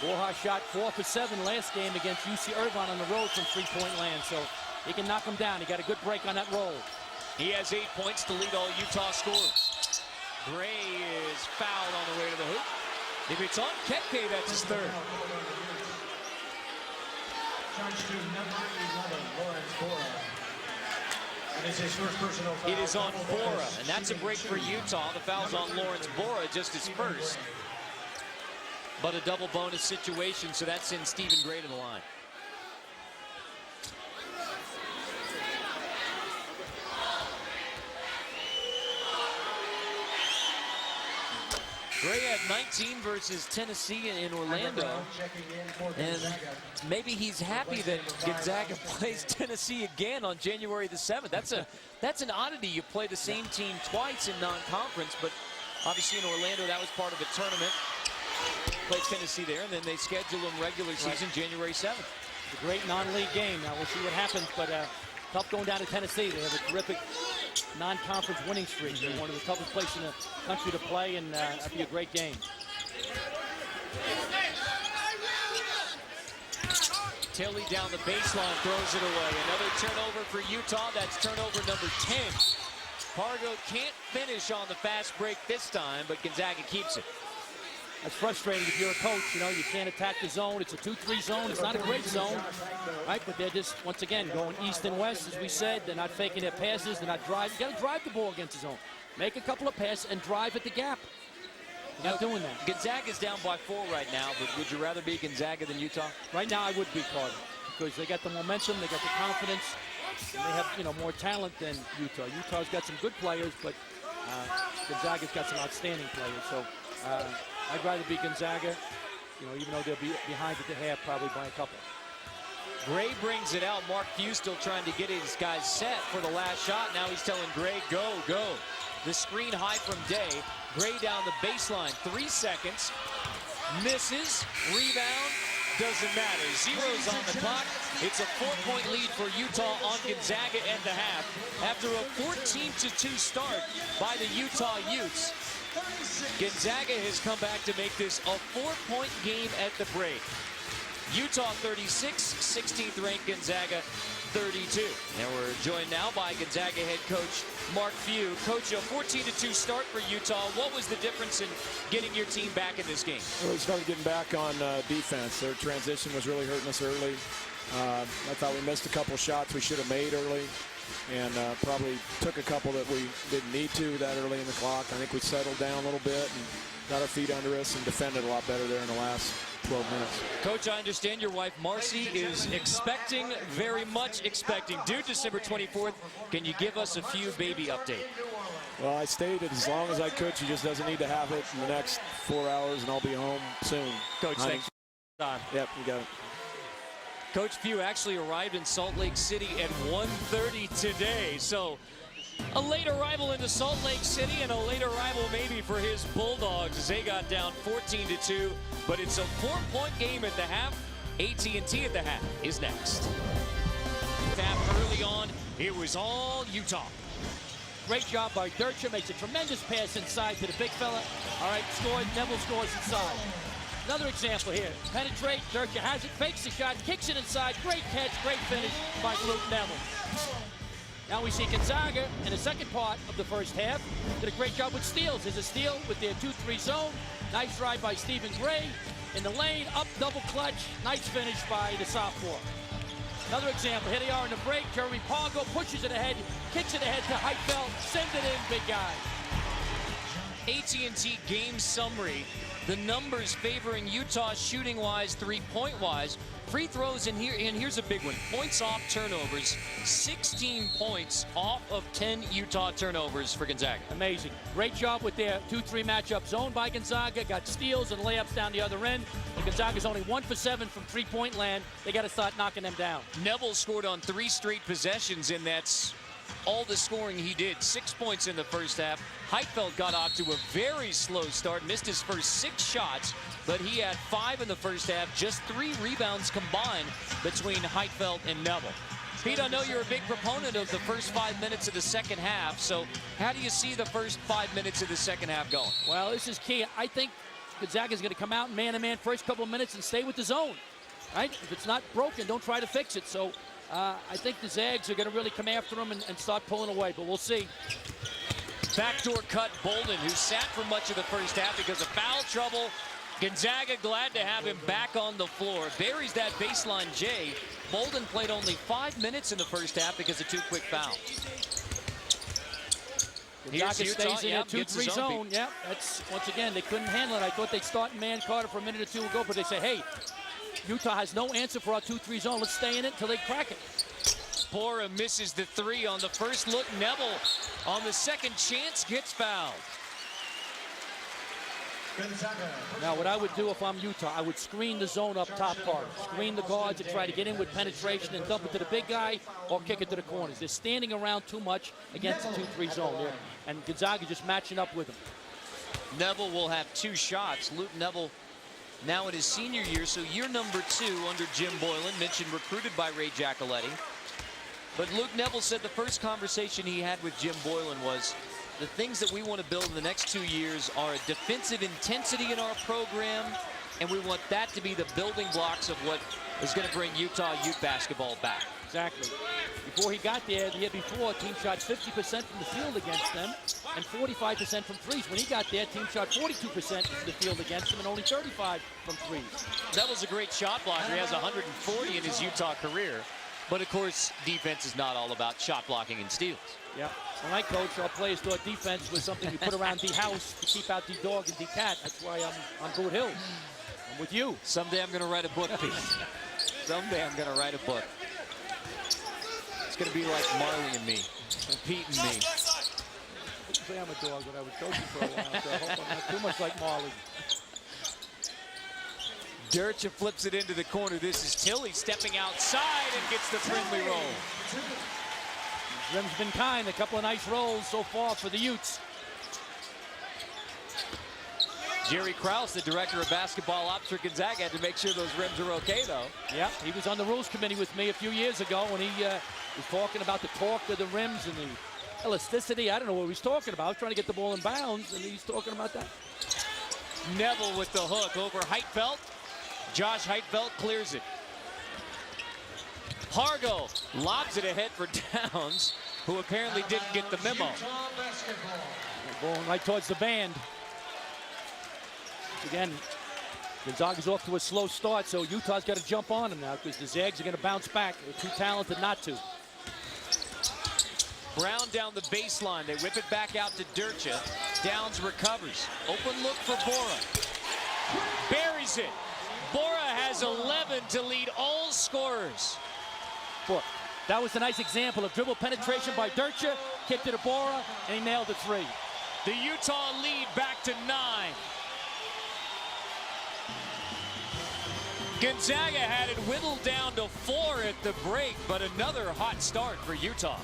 Borja shot 4 for 7 last game against UC Irvine on the road from 3-point land, so he can knock him down. He got a good break on that roll. He has 8 points to lead all Utah scorers. Gray is fouled on the way to the hoop. If it's on Kepke, that's his 3rd. Charge to number 11, Lawrence Bora. And it's his first personal foul. It is on Bora, and that's a break for Utah. The foul's on Lawrence Bora, just his first. But a double bonus situation, so that sends Stephen Gray to the line. Gray had 19 versus Tennessee in Orlando, and maybe he's happy that Gonzaga plays Tennessee again on January the 7th. That's an oddity. You play the same team twice in non-conference, but Obviously in Orlando, that was part of a tournament. Played Tennessee there, and then they schedule them regular season January 7th. It's a great non-league game. Now we'll see what happens, but tough going down to Tennessee. They have a terrific non-conference winning streak. They're one of the toughest places in the country to play, and that'll be a great game. Tilly down the baseline, throws it away. Another turnover for Utah. That's turnover number 10. Pargo can't finish on the fast break this time, but Gonzaga keeps it. That's frustrating if you're a coach. You know, you can't attack the zone. It's a 2-3 zone. It's not a great zone, right? But they're just, once again, going east and west, as we said. They're not faking their passes. They're not driving. You got to drive the ball against the zone. Make a couple of passes and drive at the gap. You're not doing that. Gonzaga's down by 4 right now, but would you rather be Gonzaga than Utah? Right now, I would be Carter, because they got the momentum, they got the confidence, and they have, you know, more talent than Utah. Utah's got some good players, but Gonzaga's got some outstanding players. So I'd rather be Gonzaga, you know, even though they'll be behind at the half, probably by a couple. Gray brings it out. Mark Few still trying to get his guys set for the last shot. Now he's telling Gray, go, go. The screen high from Day. Gray down the baseline, 3 seconds. Misses, rebound, doesn't matter. Zeros on the clock. It's a 4-point lead for Utah on Gonzaga at the half. After a 14-2 start by the Utah Utes, Gonzaga has come back to make this a 4-point game at the break. Utah 36, 16th ranked Gonzaga 32. And we're joined now by Gonzaga head coach Mark Few. Coach, a 14-2 start for Utah. What was the difference in getting your team back in this game? Well, we started getting back on defense. Their transition was really hurting us early. I thought we missed a couple shots we should have made early, and probably took a couple that we didn't need to that early in the clock. I think we settled down a little bit and got our feet under us and defended a lot better there in the last 12 minutes. Coach, I understand your wife Marcy is expecting, very much expecting, due December 24th. Can you give us a few baby update? Well, I stayed as long as I could. She just doesn't need to have it in the next 4 hours, and I'll be home soon. Coach, thanks. Yep, you got it. Coach Few actually arrived in Salt Lake City at 1:30 today. So a late arrival into Salt Lake City and a late arrival maybe for his Bulldogs as they got down 14-2. But it's a 4-point game at the half. AT&T at the half is next. Half early on, it was all Utah. Great job by Dircher. Makes a tremendous pass inside to the big fella. All right, scores. Neville scores inside. Another example here. Penetrate. Dircher has it, fakes the shot, kicks it inside. Great catch, great finish by Luke Neville. Now we see Gonzaga in the second part of the first half. Did a great job with steals. There's a steal with their 2-3 zone. Nice drive by Stephen Gray. In the lane, up double clutch. Nice finish by the sophomore. Another example. Here they are in the break. Jeremy Pargo pushes it ahead, kicks it ahead to Heitfeld. Sends it in, big guy. AT&T game summary. The numbers favoring Utah shooting-wise, three-point-wise. Free throws in here, and here's a big one. Points off turnovers. 16 points off of 10 Utah turnovers for Gonzaga. Amazing. Great job with their 2-3 matchup zone by Gonzaga. Got steals and layups down the other end. And Gonzaga's only 1 for 7 from three-point land. They got to start knocking them down. Neville scored on 3 straight possessions, and that's all the scoring he did. 6 points in the first half. Heitfeld got off to a very slow start, missed his first 6 shots, but he had 5 in the first half, just 3 rebounds combined between Heitfeld and Neville. Pete, I know you're a big proponent of the first 5 minutes of the second half, so how do you see the first 5 minutes of the second half going? Well, this is key. I think Gonzaga's going to come out man-to-man first couple of minutes and stay with the zone, right? If it's not broken, don't try to fix it. So I think the Zags are going to really come after them and start pulling away, but we'll see. Backdoor cut Bolden, who sat for much of the first half because of foul trouble. Gonzaga glad to have him back on the floor. Buries that baseline J. Bolden played only 5 minutes in the first half because of 2 quick fouls. Gonzaga stays in a 2-3 zone. Yeah, that's, once again, they couldn't handle it. I thought they'd start in man Carter for a minute or two ago, but they say, hey, Utah has no answer for our 2-3 zone. Let's stay in it until they crack it. Bora misses the 3 on the first look. Neville on the second chance gets fouled. Now, what I would do if I'm Utah, I would screen the zone up top, Carter. Screen the guards and try to get in with penetration and dump it to the big guy or kick it to the corners. They're standing around too much against the 2-3 zone there, and Gonzaga just matching up with them. Neville will have 2 shots. Luke Neville now in his senior year, so year number 2 under Jim Boylan, mentioned recruited by Ray Giacoletti. But Luke Neville said the first conversation he had with Jim Boylan was, the things that we want to build in the next 2 years are a defensive intensity in our program, and we want that to be the building blocks of what is going to bring Utah youth basketball back. Exactly. Before he got there, the year before, team shot 50% from the field against them and 45% from threes. When he got there, team shot 42% from the field against them and only 35 from threes. Neville's a great shot blocker. He has 140 in his Utah career. But, of course, defense is not all about shot blocking and steals. Yeah. When I coach, our players thought defense was something you put around the house to keep out the dog and the cat. That's why I'm Boot Hill. I'm with you. Someday I'm going to write a book, Pete. Someday I'm going to write a book. It's going to be like Marley and me, and Pete and me. I didn't say I'm a dog, but I was coaching for a while, so I hope I'm not too much like Marley. Dircha flips it into the corner. This is Tilly stepping outside and gets the friendly roll. Rim's been kind. A couple of nice rolls so far for the Utes. Jerry Krause, the director of basketball ops for Gonzaga, had to make sure those rims are okay, though. Yeah, he was on the rules committee with me a few years ago when he was talking about the torque of the rims and the elasticity. I don't know what he was talking about. I was trying to get the ball in bounds, and he's talking about that. Neville with the hook over Heitfeld. Josh Heitfeld clears it. Hargo lobs it ahead for Downs, who apparently didn't get the memo. Going right towards the band. Again, Gonzaga's off to a slow start, so Utah's got to jump on him now because the Zags are going to bounce back. They're too talented not to. Brown down the baseline. They whip it back out to Dircha. Downs recovers. Open look for Bora. Buries it. Bora has 11 to lead all scorers. Boy, that was a nice example of dribble penetration by Dircha. Kicked it to Bora, and he nailed the 3. The Utah lead back to 9. Gonzaga had it whittled down to 4 at the break, but another hot start for Utah.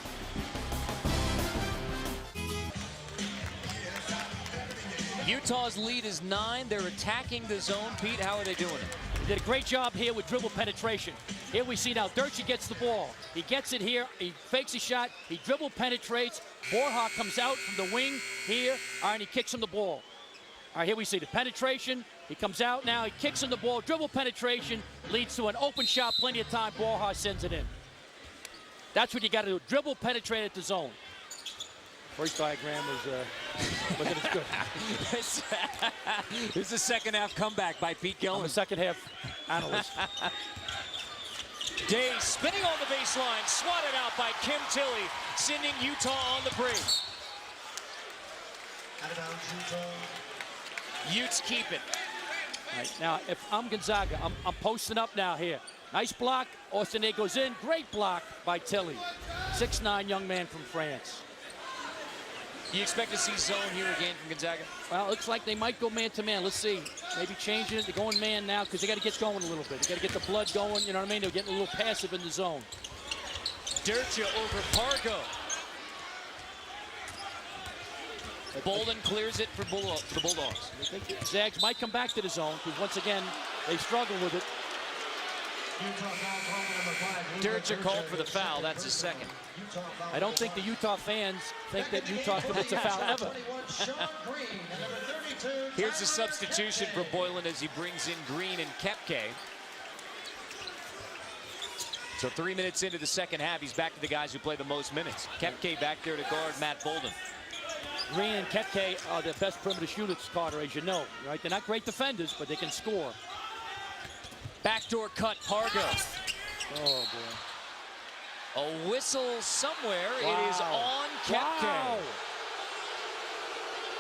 Utah's lead is 9. They're attacking the zone. Pete, how are they doing it? They did a great job here with dribble penetration. Here we see now Dircha gets the ball. He gets it here. He fakes a shot. He dribble penetrates. Borja comes out from the wing here. All right, and he kicks him the ball. All right, here we see the penetration. He comes out now. He kicks him the ball. Dribble penetration leads to an open shot. Plenty of time. Borja sends it in. That's what you got to do. Dribble penetrate at the zone. First diagram wasn't as good. This is a second half comeback by Pete Gillen. I'm a second half analyst. Day spinning on the baseline, swatted out by Kim Tilly, sending Utah on the break. Utes keep it. Right, now, if I'm Gonzaga, I'm posting up now here. Nice block. Austin goes in. Great block by Tilly. 6'9" young man from France. You expect to see zone here again from Gonzaga? Well, it looks like they might go man-to-man. Let's see. Maybe changing it. They're going man now because they got to get going a little bit. They got to get the blood going. You know what I mean? They're getting a little passive in the zone. Dircha over Pargo. Bolden clears it for the Bulldogs. I think the Zags might come back to the zone because, once again, they struggle with it. Dircha called for the foul. That's his second. I don't think the Utah fans think that Utah commits a foul ever. Here's the substitution for Boylan as he brings in Green and Koepke. So 3 minutes into the second half, he's back to the guys who play the most minutes. Koepke back there to guard Matt Bolden. Green and Koepke are the best perimeter shooters, Carter, as you know. Right? They're not great defenders, but they can score. Backdoor cut, Pargo. Oh, boy. A whistle somewhere. Wow. It is on Koepke. Wow.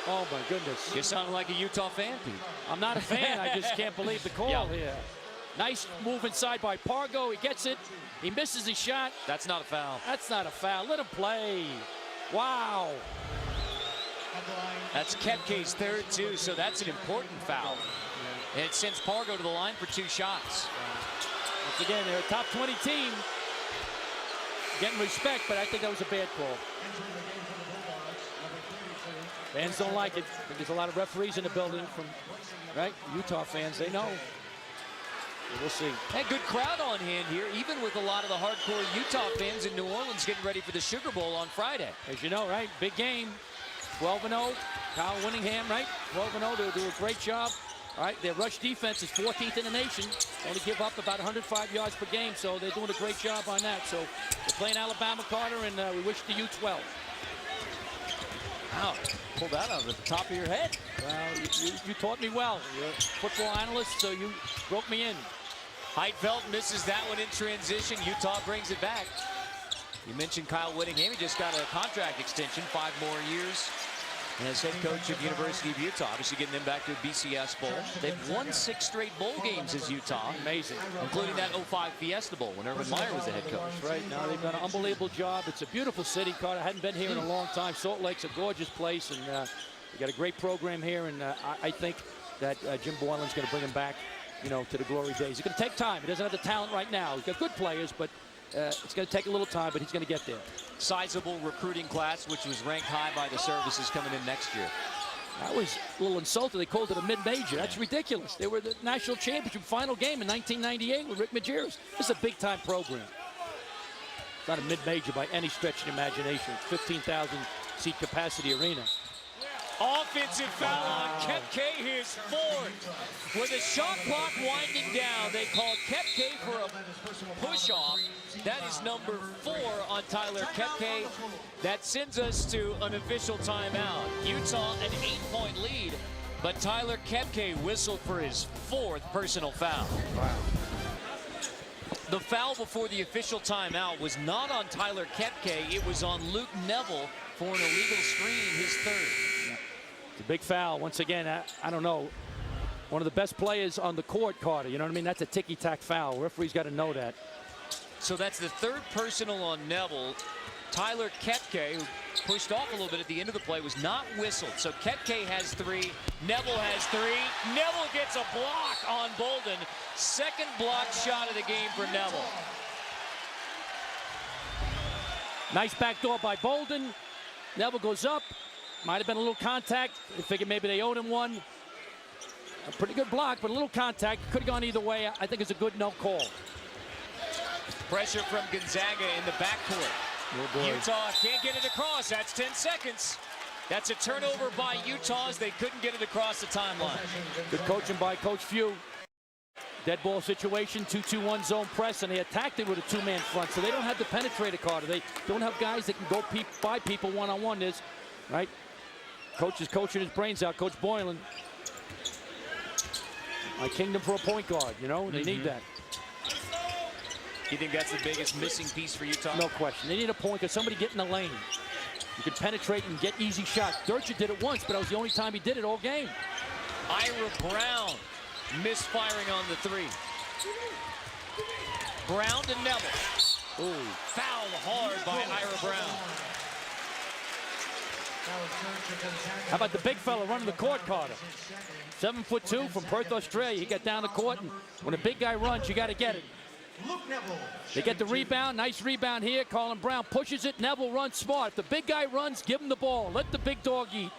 Oh, my goodness. You sound like a Utah fan, Pete. I'm not a fan. I just can't believe the call here. Nice move inside by Pargo. He gets it. He misses his shot. That's not a foul. That's not a foul. Let him play. Wow. That's Koepke's third, too, so that's an important foul. And it sends Pargo to the line for 2 shots. Once again, they're a top 20 team. Getting respect, but I think that was a bad call. Fans don't like it. I think there's a lot of referees in the building from, right, Utah fans. They know. We'll see. A good crowd on hand here, even with a lot of the hardcore Utah fans in New Orleans getting ready for the Sugar Bowl on Friday. As you know, right, big game. 12-0. Kyle Whittingham, right? 12-0. They'll do a great job. All right, their rush defense is 14th in the nation. Only give up about 105 yards per game, so they're doing a great job on that. So they're playing Alabama, Carter, and we wish the Utes well. Wow, pull that out of the top of your head. Well, you taught me well. You're a football analyst, so you broke me in. Heidfeld misses that one in transition. Utah brings it back. You mentioned Kyle Whittingham. He just got a contract extension, 5 more years. And as head coach of the University of Utah, obviously getting them back to a BCS Bowl. They've won 6 straight bowl games as Utah. Amazing. Including that 05 Fiesta Bowl when Urban Meyer was the head coach. Right now, they've done an unbelievable job. It's a beautiful city, Carter. I hadn't been here in a long time. Salt Lake's a gorgeous place, and we got a great program here. And I think that Jim Boylan's going to bring him back, you know, to the glory days. It's going to take time. He doesn't have the talent right now. He's got good players, but it's going to take a little time, but he's going to get there. Sizable recruiting class, which was ranked high by the services coming in next year. I was a little insulted. They called it a mid-major. That's ridiculous. They were the national championship final game in 1998 with Rick Majerus. This is a big-time program. It's not a mid-major by any stretch of the imagination. 15,000-seat capacity arena. Offensive foul on Kepke, his 4th. With the shot clock winding down, they called Kepke for a push-off. That is number 4 on Tyler Kepke. That sends us to an official timeout. Utah an 8-point lead, but Tyler Kepke whistled for his 4th personal foul. Wow. The foul before the official timeout was not on Tyler Kepke. It was on Luke Neville for an illegal screen, his 3rd. It's a big foul. Once again, I don't know. One of the best players on the court, Carter. You know what I mean? That's a ticky-tack foul. Referee's got to know that. So that's the 3rd personal on Neville. Tyler Kepke, who pushed off a little bit at the end of the play, was not whistled. So Kepke has 3. Neville has 3. Neville gets a block on Bolden. 2nd block shot of the game for Neville. Nice backdoor by Bolden. Neville goes up. Might have been a little contact. They figured maybe they owed him one. A pretty good block, but a little contact. Could have gone either way. I think it's a good no call. Pressure from Gonzaga in the backcourt. Oh, Utah can't get it across. That's 10 seconds. That's a turnover by Utah as they couldn't get it across the timeline. Good coaching by Coach Few. Dead ball situation, 2-2-1 zone press, and they attacked it with a 2-man front. So they don't have the penetrator, Carter. They don't have guys that can go by people one-on-one. This, right? Coach is coaching his brains out. Coach Boylan. My kingdom for a point guard, you know? They need that. You think that's the biggest missing piece for Utah? No question. They need a point because somebody get in the lane. You can penetrate and get easy shots. Durcha did it once, but that was the only time he did it all game. Ira Brown misfiring on the 3. Brown to Neville. Ooh, foul hard by Ira Brown. How about the big fella running the court, Carter? 7'2" from Perth, Australia. He got down the court, and when a big guy runs, you got to get it. They get the rebound. Nice rebound here. Colin Brown pushes it. Neville runs smart. If the big guy runs, give him the ball. Let the big dog eat.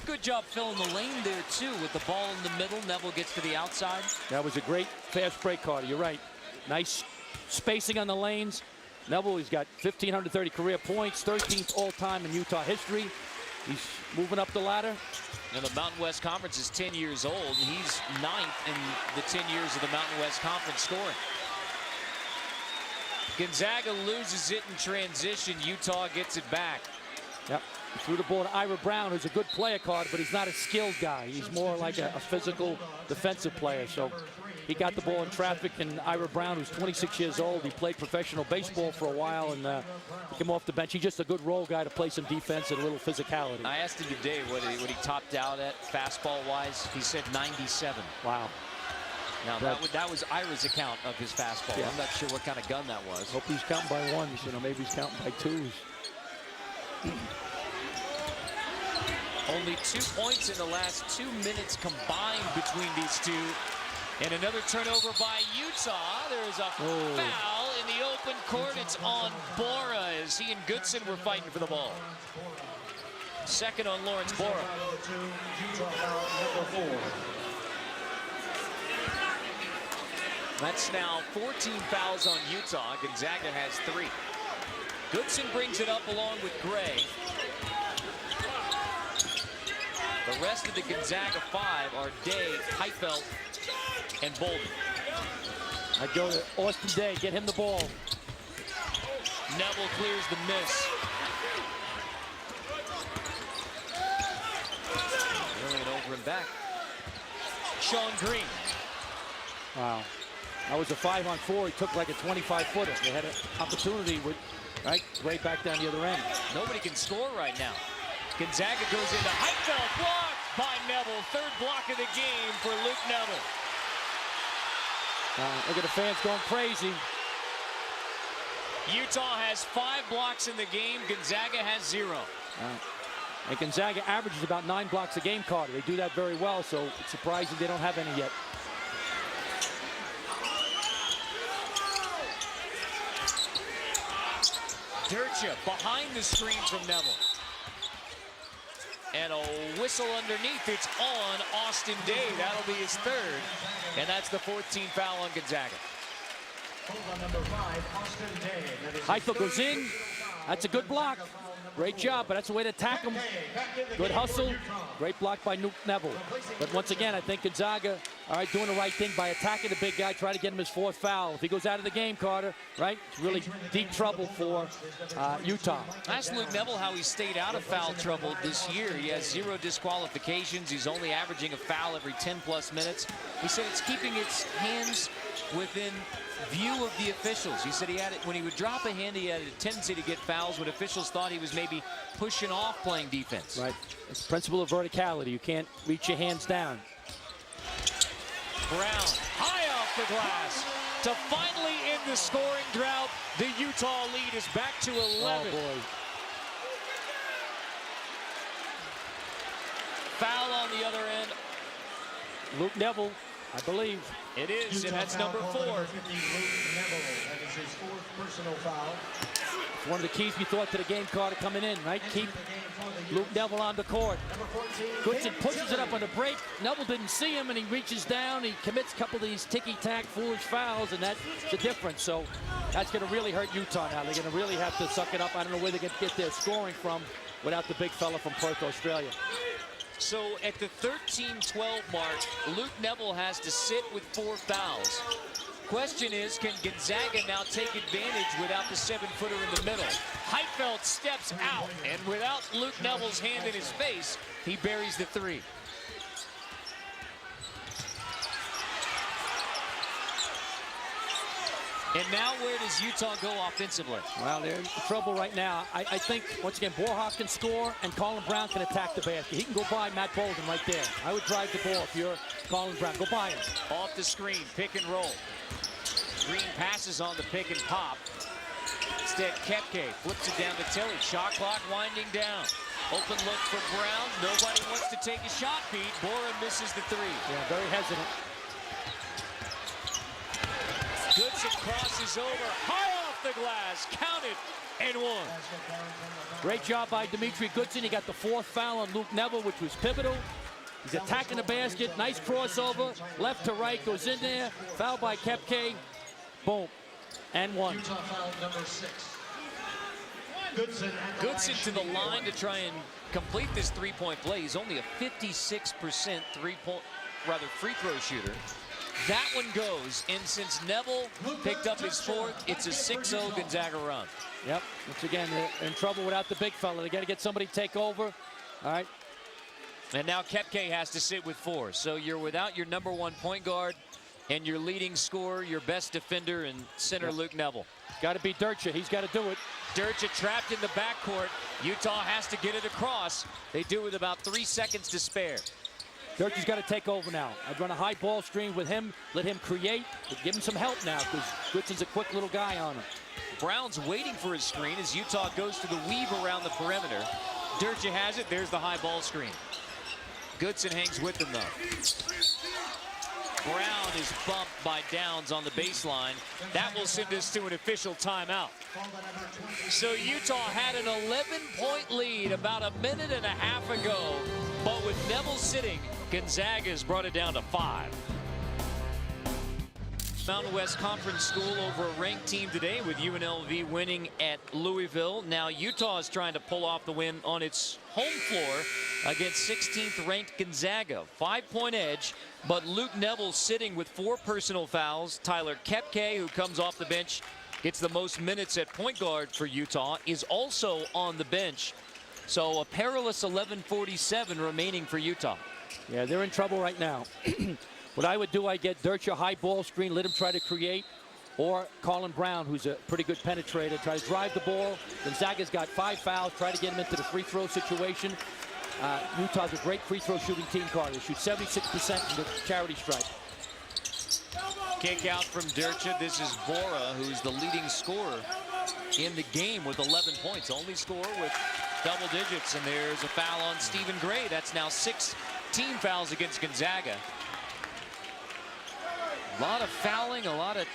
Good job filling the lane there, too, with the ball in the middle. Neville gets to the outside. That was a great fast break, Carter. You're right. Nice spacing on the lanes. Neville, he's got 1,530 career points, 13th all-time in Utah history. He's moving up the ladder. And the Mountain West Conference is 10 years old, and he's 9th in the 10 years of the Mountain West Conference scoring. Gonzaga loses it in transition. Utah gets it back. Yep. He threw the ball to Ira Brown, who's a good player, Carter, but he's not a skilled guy. He's more like a physical defensive player. So he got the ball in traffic, and Ira Brown, who's 26 years old, he played professional baseball for a while, and he came off the bench. He's just a good role guy to play some defense and a little physicality. I asked him today what he topped out at fastball-wise. He said 97. Wow. Now, that was Ira's account of his fastball. Yeah. I'm not sure what kind of gun that was. Hope he's counting by ones. You know, maybe he's counting by 2s. Only 2 points in the last 2 minutes combined between these two. And another turnover by Utah. There's a foul in the open court. It's on Bora as he and Goodson were fighting for the ball. second on Lawrence Bora. Utah foul number 4. That's now 14 fouls on Utah. Gonzaga has 3. Goodson brings it up along with Gray. The rest of the Gonzaga 5 are Day, Heifeld, and Bolden. I'd go to Austin Day, get him the ball. Neville clears the miss. Brilliant over and back. Sean Green. Wow. That was a 5-on-4. He took like a 25-footer. They had an opportunity with, right back down the other end. Nobody can score right now. Gonzaga goes into Heifeld, blocked by Neville. Third block of the game for Luke Neville. Look at the fans going crazy. Utah has 5 blocks in the game. Gonzaga has 0. And Gonzaga averages about 9 blocks a game, Carter. They do that very well, so it's surprising they don't have any yet. Dircha behind the screen from Neville. And a whistle underneath. It's on Austin Day. That'll be his 3rd. And that's the 14th foul on Gonzaga. Number 5, Austin Day. Heifeld goes in. That's a good block. Great job, but that's the way to attack him. Good hustle. Great block by Luke Neville. But once again, I think Gonzaga, all right, doing the right thing by attacking the big guy, trying to get him his 4th foul. If he goes out of the game, Carter, right, it's really deep trouble for Utah. Ask Luke Neville how he stayed out of foul trouble this year. He has 0 disqualifications. He's only averaging a foul every 10+ minutes. He said it's keeping his hands within view of the officials. He said he had it when he would drop a hand, he had a tendency to get fouls when officials thought he was maybe pushing off playing defense. Right. It's the principle of verticality. You can't reach your hands down. Brown high off the glass to finally end the scoring drought. The Utah lead is back to 11. Oh boy. Foul on the other end. Luke Neville, I believe. It is, and that's number 4. Luke Neville. That is his 4th personal foul. It's one of the keys we thought to the game, Carter, coming in, right? Keep Luke Neville on the court. Goodson pushes it up on the break. Neville didn't see him, and he reaches down. He commits a couple of these ticky-tack, foolish fouls, and that's the difference. So that's going to really hurt Utah now. They're going to really have to suck it up. I don't know where they're going to get their scoring from without the big fella from Perth, Australia. So at the 13-12 mark, Luke Neville has to sit with 4 fouls. Question is, can Gonzaga now take advantage without the 7-footer in the middle? Heifeld steps out, and without Luke Neville's hand in his face, he buries the 3. And now where does Utah go offensively? Well, they're in trouble right now. I think, once again, Borja can score and Colin Brown can attack the basket. He can go by Matt Bolden right there. I would drive the ball if you're Colin Brown. Go by him. Off the screen, pick and roll. Green passes on the pick and pop. Instead, Kepke flips it down to Tilly. Shot clock winding down. Open look for Brown. Nobody wants to take a shot beat. Bora misses the 3. Yeah, very hesitant. Goodson crosses over, high off the glass, counted, and 1. Great job by Dimitri Goodson. He got the 4th foul on Luke Neville, which was pivotal. He's attacking the basket, nice crossover, left to right, goes in there, foul by Kepke, boom, and 1. Utah foul number 6. Goodson to the line to try and complete this 3-point play. He's only a 56% free throw shooter. That one goes, and since Neville picked up his 4th, it's a 6-0 Gonzaga run. Yep, once again, they're in trouble without the big fella. They got to get somebody to take over. All right. And now Kepke has to sit with 4. So you're without your number 1 point guard and your leading scorer, your best defender, and center Luke Neville. Got to be Dircha. He's got to do it. Dircha trapped in the backcourt. Utah has to get it across. They do with about 3 seconds to spare. Dircha's got to take over now. I'd run a high ball screen with him, let him create, but give him some help now because Goodson's a quick little guy on him. Brown's waiting for his screen as Utah goes to the weave around the perimeter. Dircha has it. There's the high ball screen. Goodson hangs with him, though. Brown is bumped by Downs on the baseline. That will send us to an official timeout. So Utah had an 11-point lead about a minute and a half ago, but with Neville sitting, Gonzaga's brought it down to 5. Mountain West Conference School over a ranked team today with UNLV winning at Louisville. Now Utah is trying to pull off the win on its home floor against 16th ranked Gonzaga. 5-point edge, but Luke Neville sitting with 4 personal fouls. Tyler Koepke, who comes off the bench, gets the most minutes at point guard for Utah, is also on the bench. So a perilous 11:47 remaining for Utah. Yeah, they're in trouble right now. What I would do, I get Dirch a high ball screen, let him try to create, or Colin Brown, who's a pretty good penetrator, try to drive the ball. Gonzaga's got 5 fouls, try to get him into the free throw situation. Utah's a great free throw shooting team, Carter. They shoot 76% from the charity stripe. Kick out from Dircha. This is Bora, who's the leading scorer in the game with 11 points. Only scorer with double digits, and there's a foul on Stephen Gray. That's now 6 team fouls against Gonzaga. A lot of fouling, a lot of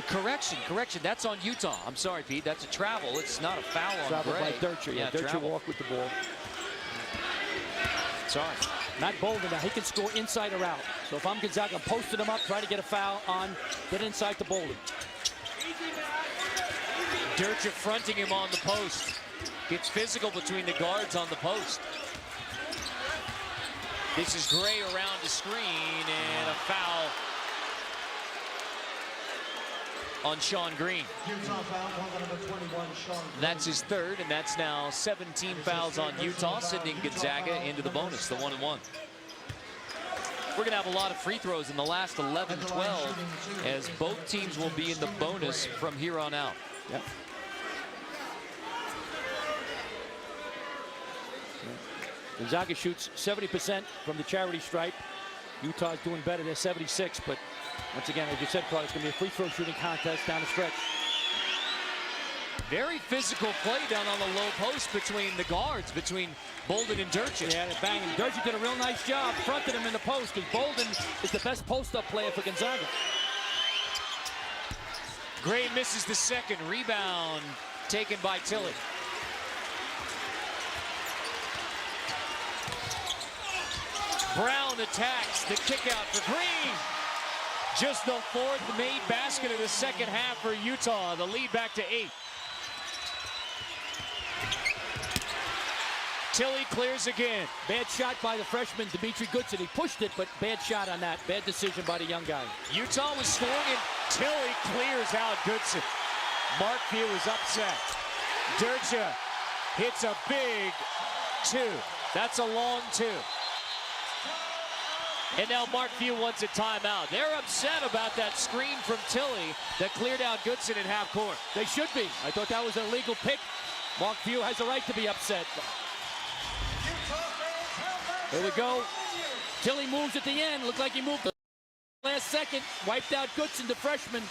correction. That's on Utah. I'm sorry, Pete. That's a travel. It's not a foul on Travel Gray. by Dircher. Yeah, Dircher walked with the ball. Sorry. Matt Bolden now, he can score inside or out. So if I'm Gonzaga, I'm posting him up, try to get a foul on, get inside to Bolden. Dircher fronting him on the post. Gets physical between the guards on the post. This is Gray around the screen, and a foul on Sean Green. That's his 3rd, and that's now 17 fouls on Utah, sending Gonzaga into the bonus, the 1-1. We're going to have a lot of free throws in the last 11-12, as both teams will be in the bonus from here on out. Yep. Gonzaga shoots 70% from the charity stripe. Utah's doing better. They're 76, but once again, as you said, Carl, it's going to be a free throw shooting contest down the stretch. Very physical play down on the low post between the guards, between Bolden and Dircha. Yeah, they're banging. Dircha did a real nice job, fronted him in the post, because Bolden is the best post-up player for Gonzaga. Gray misses the 2nd. Rebound taken by Tilly. Brown attacks, the kick out for Green. Just the 4th made basket of the 2nd half for Utah. The lead back to 8. Tilly clears again. Bad shot by the freshman, Dimitri Goodson. He pushed it, but bad shot on that. Bad decision by the young guy. Utah was scoring, and Tilly clears out Goodson. Mark Few is upset. Dircha hits a big 2. That's a long 2. And now Mark Few wants a timeout. They're upset about that screen from Tilly that cleared out Goodson in half court. They should be. I thought that was an illegal pick. Mark Few has a right to be upset. Here we go. Tilly moves at the end. Looked like he moved the last second. Wiped out Goodson, the freshman.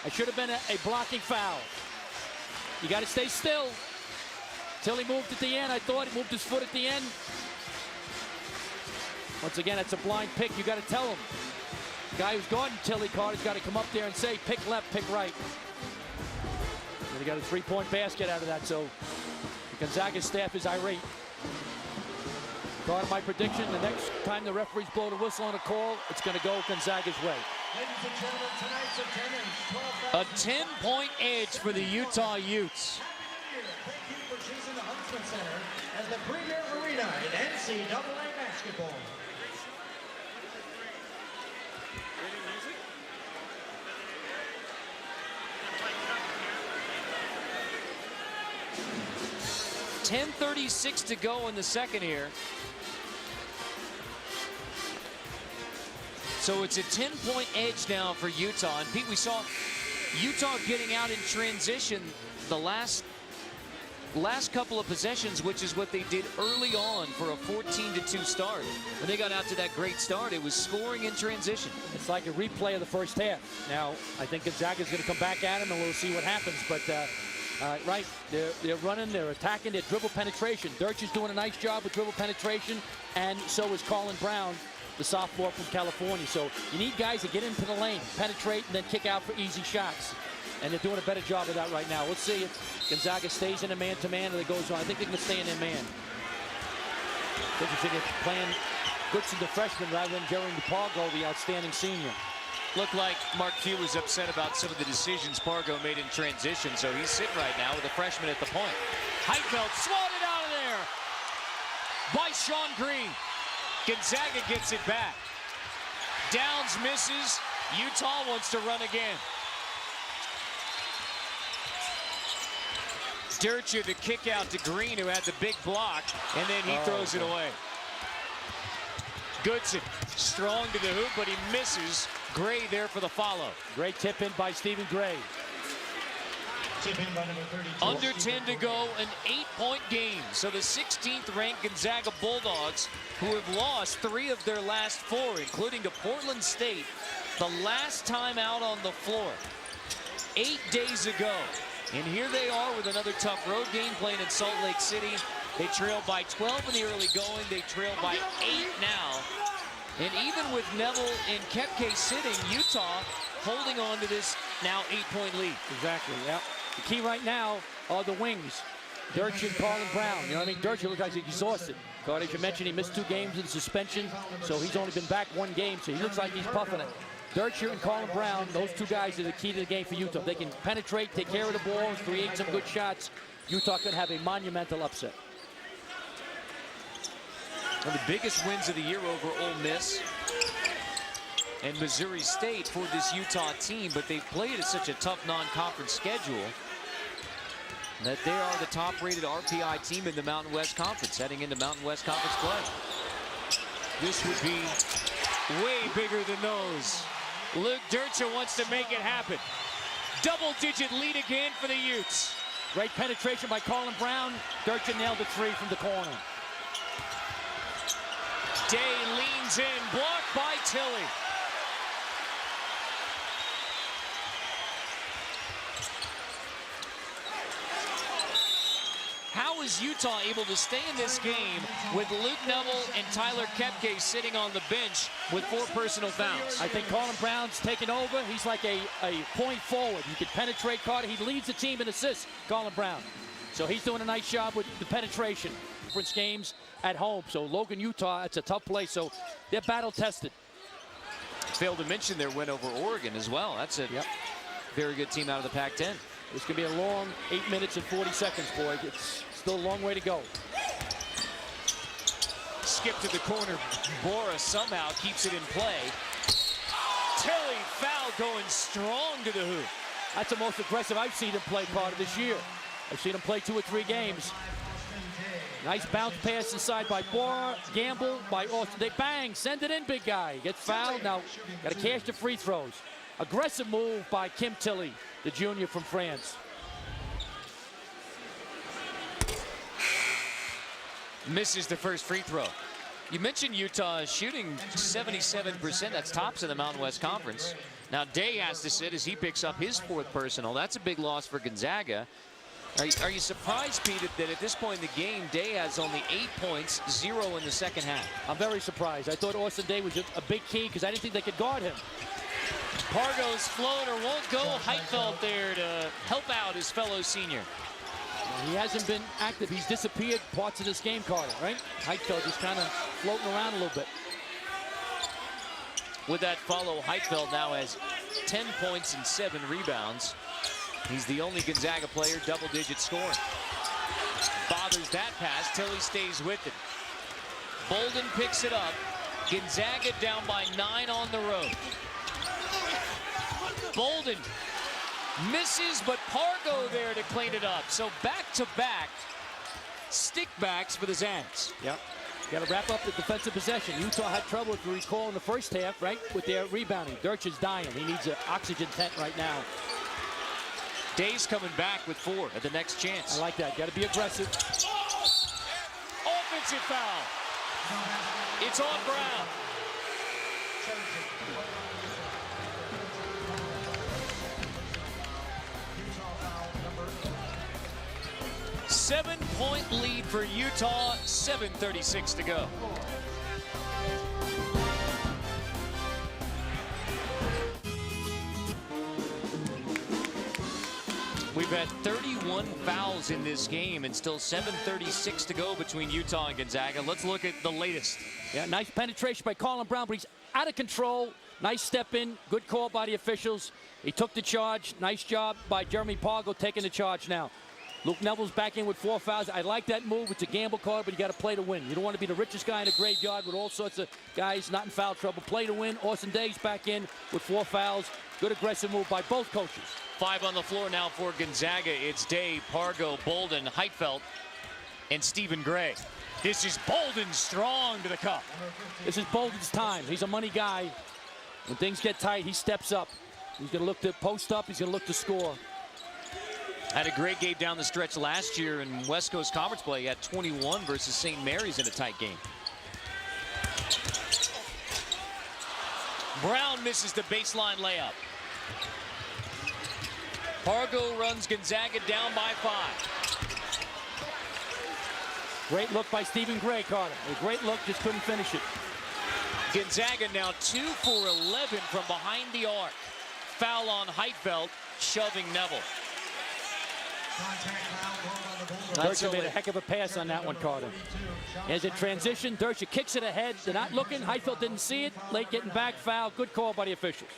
It should have been a blocking foul. You got to stay still. Tilly moved at the end. I thought he moved his foot at the end. Once again, it's a blind pick. You got to tell him. The guy who's guarding Tilly, Carter's got to come up there and say, pick left, pick right. And he got a 3-point basket out of that, so the Gonzaga staff is irate. Carter, my prediction, the next time the referees blow the whistle on a call, it's going to go Gonzaga's way. Ladies and gentlemen, tonight's attendance, 12,000. A 10-point edge for the Utah Utes. Thank you for choosing the Huntsman Center as the premier arena in NCAA basketball. .36 to go in the 2nd here. So it's a 10-point edge now for Utah. And Pete, we saw Utah getting out in transition the last couple of possessions, which is what they did early on for a 14-2 start. When they got out to that great start, it was scoring in transition. It's like a replay of the first half. Now, I think Gonzaga's going to come back at him, and we'll see what happens. But, right, they're running, they're attacking, their dribble penetration. Dirch is doing a nice job with dribble penetration, and so is Colin Brown. the sophomore from California. So you need guys to get into the lane, penetrate, and then kick out for easy shots. And they're doing a better job of that right now. Let's see if Gonzaga stays in a man-to-man or it goes on. I think they can stay in their man. Interesting if playing Goodson, the freshman, rather than Jeremy Pargo, the outstanding senior. Looked like Mark Few was upset about some of the decisions Pargo made in transition, so he's sitting right now with a freshman at the point. Heitfeld swatted out of there by Sean Green. Gonzaga gets it back. Downs misses. Utah wants to run again. Dircher, the kick out to Green, who had the big block, and then he throws it away. Goodson, strong to the hoop, but he misses. Gray there for the follow. Great tip in by Stephen Gray. Tip in by number 32. Under 10 to go, an 8-point game. So the 16th ranked Gonzaga Bulldogs, who have lost 3 of their last 4, including to Portland State, the last time out on the floor 8 days ago. And here they are with another tough road game playing in Salt Lake City. They trail by 12 in the early going. They trail by 8 now. And even with Neville and Koepke sitting, Utah holding on to this now 8-point lead. Exactly, yeah. The key right now are the wings. Dirch and Colin Brown. You know what I mean? Dirch looks like he's exhausted. Carter, as you mentioned, he missed 2 games in suspension, so he's only been back 1 game, so he looks like he's puffing it. Dircher and Colin Brown, those 2 guys are the key to the game for Utah. If they can penetrate, take care of the ball, create some good shots, Utah could have a monumental upset. One of the biggest wins of the year over Ole Miss and Missouri State for this Utah team, but they've played at such a tough non-conference schedule that they are the top-rated RPI team in the Mountain West Conference, heading into Mountain West Conference play. This would be way bigger than those. Luke Dircher wants to make it happen. Double-digit lead again for the Utes. Great penetration by Colin Brown. Dircher nailed the 3 from the corner. Day leans in, blocked by Tilly. How is Utah able to stay in this game with Luke Neville and Tyler Koepke sitting on the bench with 4 personal fouls? I think Colin Brown's taken over. He's like a point forward. He can penetrate Carter. He leads the team in assists, Colin Brown. So he's doing a nice job with the penetration. Conference games at home. So Logan, Utah, it's a tough place. So they're battle tested. Failed to mention their win over Oregon as well. That's a very good team out of the Pac-10. It's going to be a long 8 minutes and 40 seconds, boy. It's still a long way to go. Skip to the corner. Bora somehow keeps it in play. Tilly foul going strong to the hoop. That's the most aggressive I've seen him play part of this year. I've seen him play 2 or 3 games. Nice bounce pass inside by Bora. Gamble by Austin. They bang. Send it in, big guy. Gets fouled. Now got to cash the free throws. Aggressive move by Kim Tilly, the junior from France. Misses the first free throw. You mentioned Utah shooting 77%. That's tops in the Mountain West Conference. Now Day has to sit as he picks up his 4th personal. That's a big loss for Gonzaga. Are you surprised, Pete, that at this point in the game, Day has only 8 points, 0 in the second half? I'm very surprised. I thought Austin Day was a big key because I didn't think they could guard him. Pargo's floater won't go. Heitfeld there to help out his fellow senior. He hasn't been active. He's disappeared parts of this game, Carter, right? Heitfeld just kind of floating around a little bit. With that follow, Heitfeld now has 10 points and 7 rebounds. He's the only Gonzaga player double-digit scoring. Bothers that pass. Tilly stays with it. Bolden picks it up. Gonzaga down by 9 on the road. Bolden misses, but Pargo there to clean it up. So back-to-back stickbacks for the Zags. Yep. Got to wrap up the defensive possession. Utah had trouble, if you recall, in the first half, right, with their rebounding. Dirch is dying. He needs an oxygen tent right now. Day's coming back with 4 at the next chance. I like that. Got to be aggressive. Offensive foul. It's on Brown. 7-point lead for Utah, 7:36 to go. We've had 31 fouls in this game and still 7:36 to go between Utah and Gonzaga. Let's look at the latest. Yeah, nice penetration by Colin Brown, but he's out of control. Nice step in. Good call by the officials. He took the charge. Nice job by Jeremy Pargo taking the charge now. Luke Neville's back in with 4 fouls. I like that move. It's a gamble card, but you got to play to win. You don't want to be the richest guy in the graveyard with all sorts of guys not in foul trouble. Play to win. Austin Day's back in with 4 fouls. Good aggressive move by both coaches. 5 on the floor now for Gonzaga. It's Day, Pargo, Bolden, Heitfeld, and Stephen Gray. This is Bolden strong to the cup. This is Bolden's time. He's a money guy. When things get tight, he steps up. He's going to look to post up. He's going to look to score. Had a great game down the stretch last year in West Coast Conference play. He had 21 versus St. Mary's in a tight game. Brown misses the baseline layup. Pargo runs Gonzaga down by 5. Great look by Stephen Gray, Carter. A great look, just couldn't finish it. Gonzaga now 2 for 11 from behind the arc. Foul on Heitfeld, shoving Neville. Dercher made a heck of a pass on that one, Carter. As it transition, Dercher kicks it ahead. They're not looking. Heitfeld didn't see it. Late getting back, foul. Good call by the officials.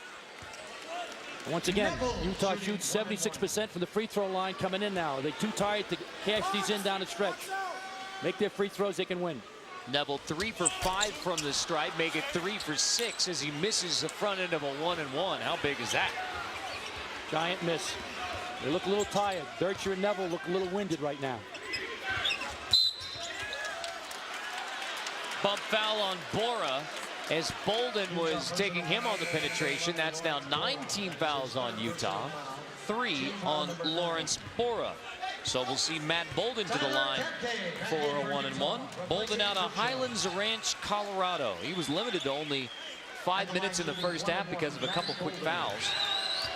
Once again, Utah shoots 76% from the free throw line coming in now. They're too tired to cash these in down the stretch. Make their free throws, they can win. Neville 3 for 5 from the stripe, make it 3 for 6 as he misses the front end of a 1-and-1. How big is that? Giant miss. They look a little tired. Dercher and Neville look a little winded right now. Bump foul on Bora as Bolden was taking him on the penetration. That's now 9 team fouls on Utah, 3 on Lawrence Bora. So we'll see Matt Bolden to the line for a 1-and-1. Bolden out of Highlands Ranch, Colorado. He was limited to only 5 minutes in the first half because of a couple quick fouls.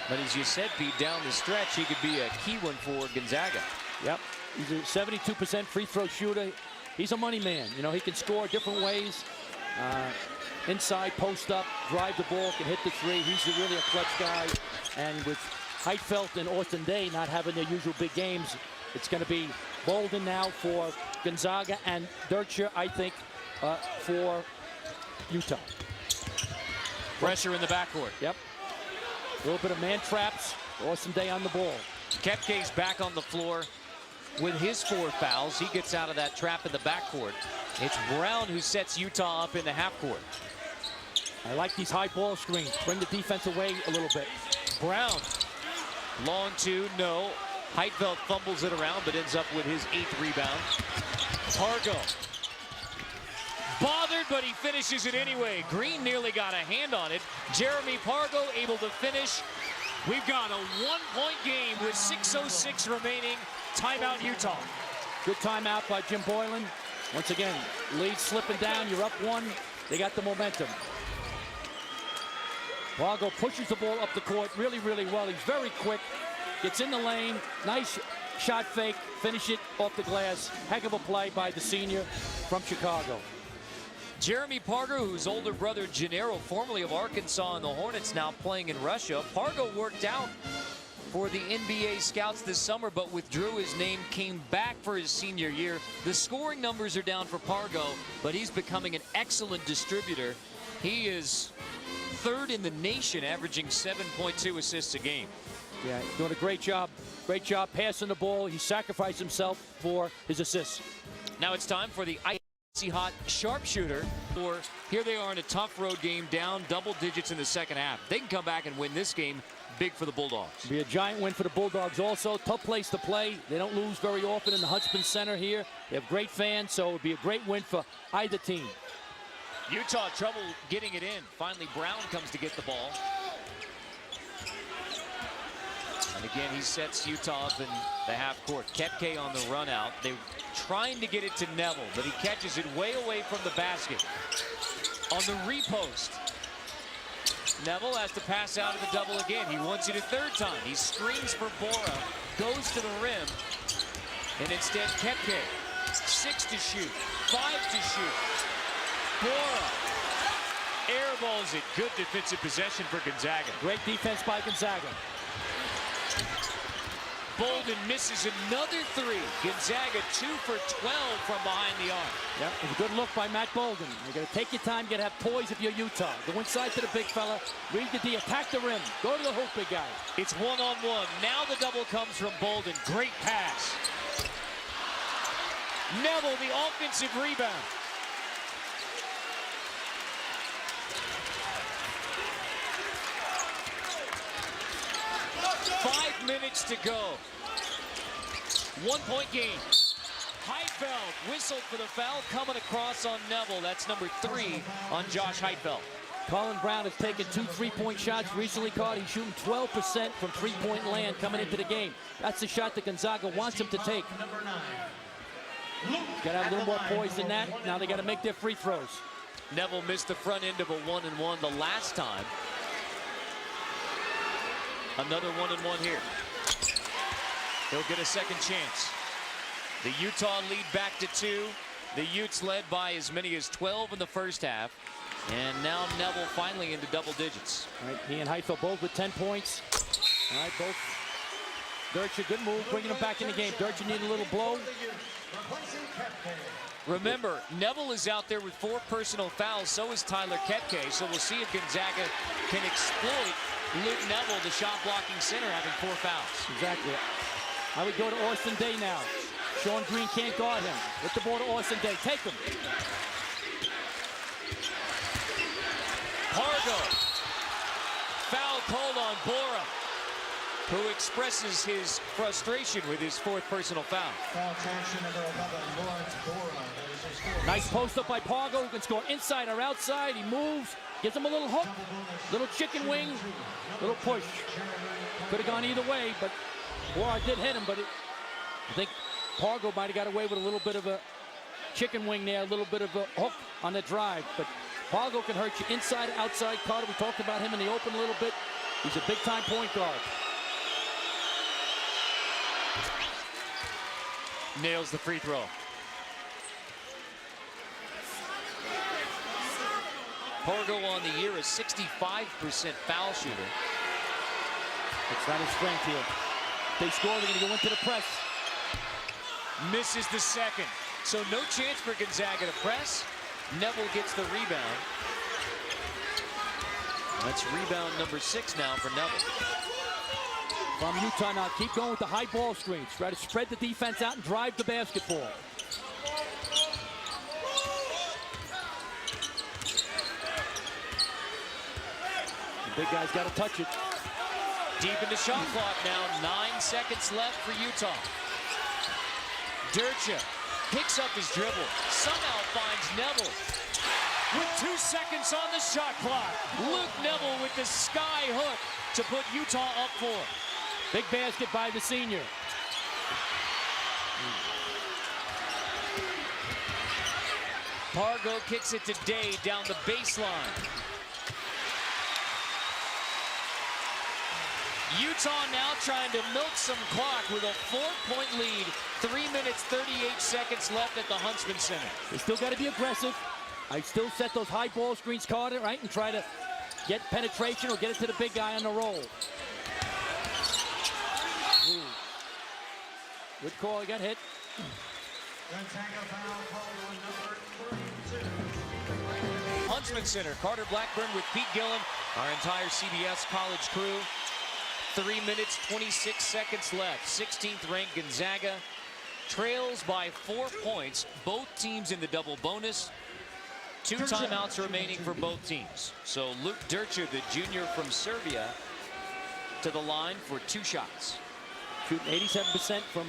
But as you said, Pete, down the stretch, he could be a key one for Gonzaga. Yep, he's a 72% free throw shooter. He's a money man. You know, he can score different ways. Inside, post up, drive the ball, can hit the 3. He's really a clutch guy. And with Heitfeld and Austin Day not having their usual big games, it's going to be Bolden now for Gonzaga and Dercher, I think, for Utah. Pressure in the backcourt. Yep. A little bit of man traps. Austin Day on the ball. Kepke's back on the floor with his 4 fouls. He gets out of that trap in the backcourt. It's Brown who sets Utah up in the half court. I like these high ball screens. Bring the defense away a little bit. Brown, long 2, no. Heitfeld fumbles it around, but ends up with his 8th rebound. Pargo, bothered, but he finishes it anyway. Green nearly got a hand on it. Jeremy Pargo able to finish. We've got a 1-point game with 6:06 remaining. Timeout, Utah. Good timeout by Jim Boylan. Once again, lead slipping down. You're up 1. They got the momentum. Pargo pushes the ball up the court really, really well. He's very quick. Gets in the lane. Nice shot fake. Finish it off the glass. Heck of a play by the senior from Chicago. Jeremy Pargo, whose older brother Gennaro, formerly of Arkansas and the Hornets, now playing in Russia. Pargo worked out for the NBA scouts this summer, but withdrew his name, came back for his senior year. The scoring numbers are down for Pargo, but he's becoming an excellent distributor. He is 3rd in the nation, averaging 7.2 assists a game. Yeah, doing a great job. Great job passing the ball. He sacrificed himself for his assists. Now it's time for the icy hot sharpshooter. Or here they are in a tough road game, down double digits in the second half. They can come back and win this game. Big for the Bulldogs. Be a giant win for the Bulldogs also. Tough place to play. They don't lose very often in the Huntsman Center here. They have great fans, so it would be a great win for either team. Utah trouble getting it in. Finally, Brown comes to get the ball. And again, he sets Utah up in the half court. Kepke on the run out. They're trying to get it to Neville, but he catches it way away from the basket. On the repost, Neville has to pass out of the double again. He wants it a 3rd time. He screens for Bora, goes to the rim, and instead Kepke, 6 to shoot, 5 to shoot. Bora airballs it. Good defensive possession for Gonzaga. Great defense by Gonzaga. Bolden misses another three. Gonzaga 2 for 12 from behind the arc. Yeah, it was a good look by Matt Bolden. You got to take your time. You got to have poise if you're Utah. Go inside to the big fella. Read the D. Attack the rim. Go to the hoop, big guy. It's one-on-one. Now the double comes from Bolden. Great pass. Neville, the offensive rebound. Five minutes to go. 1-point game. Heitfeld whistled for the foul coming across on Neville. That's number 3 on Josh Heitfeld. Colin Brown has taken 2 3-point shots recently caught. He's shooting 12% from three-point land coming into the game. That's the shot that Gonzaga wants him to take. Got to have a little more poise than that. Now they got to make their free throws. Neville missed the front end of a 1-and-1 the last time. Another 1-and-1 here. He'll get a second chance. The Utah lead back to 2. The Utes led by as many as 12 in the first half. And now Neville finally into double digits. All right, he and Heitfeld both with 10 points. All right, both. Dircha, good move, bringing him back in the game. Dircha need a little blow. Remember, Neville is out there with 4 personal fouls. So is Tyler Kepke. So we'll see if Gonzaga can exploit Luke Neville, the shot-blocking center, having 4 fouls. Exactly. I would go to Austin Day now. Sean Green can't guard him. With the ball to Austin Day. Take him. Pargo. Foul called on Bora, who expresses his frustration with his 4th personal foul. Foul traction number 11, Lawrence Bora. That is his 4th. Nice post up by Pargo, who can score inside or outside. He moves, gives him a little hook, little chicken wing, little push. Could have gone either way, but Bora did hit him, but I think Pargo might have got away with a little bit of a chicken wing there, a little bit of a hook on the drive. But Pargo can hurt you inside, outside. Carter, we talked about him in the open a little bit. He's a big-time point guard. Nails the free throw. Pargo on the year, a 65% foul shooter. It's not his strength here. They score, they're going to go into the press. Misses the second. So no chance for Gonzaga to press. Neville gets the rebound. That's rebound number 6 now for Neville. From Utah now, keep going with the high ball screens. Try to spread the defense out and drive the basketball. The big guy's got to touch it. Deep into shot clock now. 9 seconds left for Utah. Dircha picks up his dribble. Somehow finds Neville. With 2 seconds on the shot clock. Luke Neville with the sky hook to put Utah up 4. Big basket by the senior. Pargo kicks it to Day down the baseline. Utah now trying to milk some clock with a 4-point lead. 3 minutes, 38 seconds left at the Huntsman Center. They still got to be aggressive. I still set those high ball screens, Carter, right? And try to get penetration or get it to the big guy on the roll. Ooh. Good call, he got hit. Huntsman Center, Carter Blackburn with Pete Gillen, our entire CBS college crew. 3 minutes, 26 seconds left. 16th ranked Gonzaga trails by 4 points. Both teams in the double bonus. 2 timeouts remaining for both teams. So Luke Dircha, the junior from Serbia, to the line for 2 shots. Shooting 87% from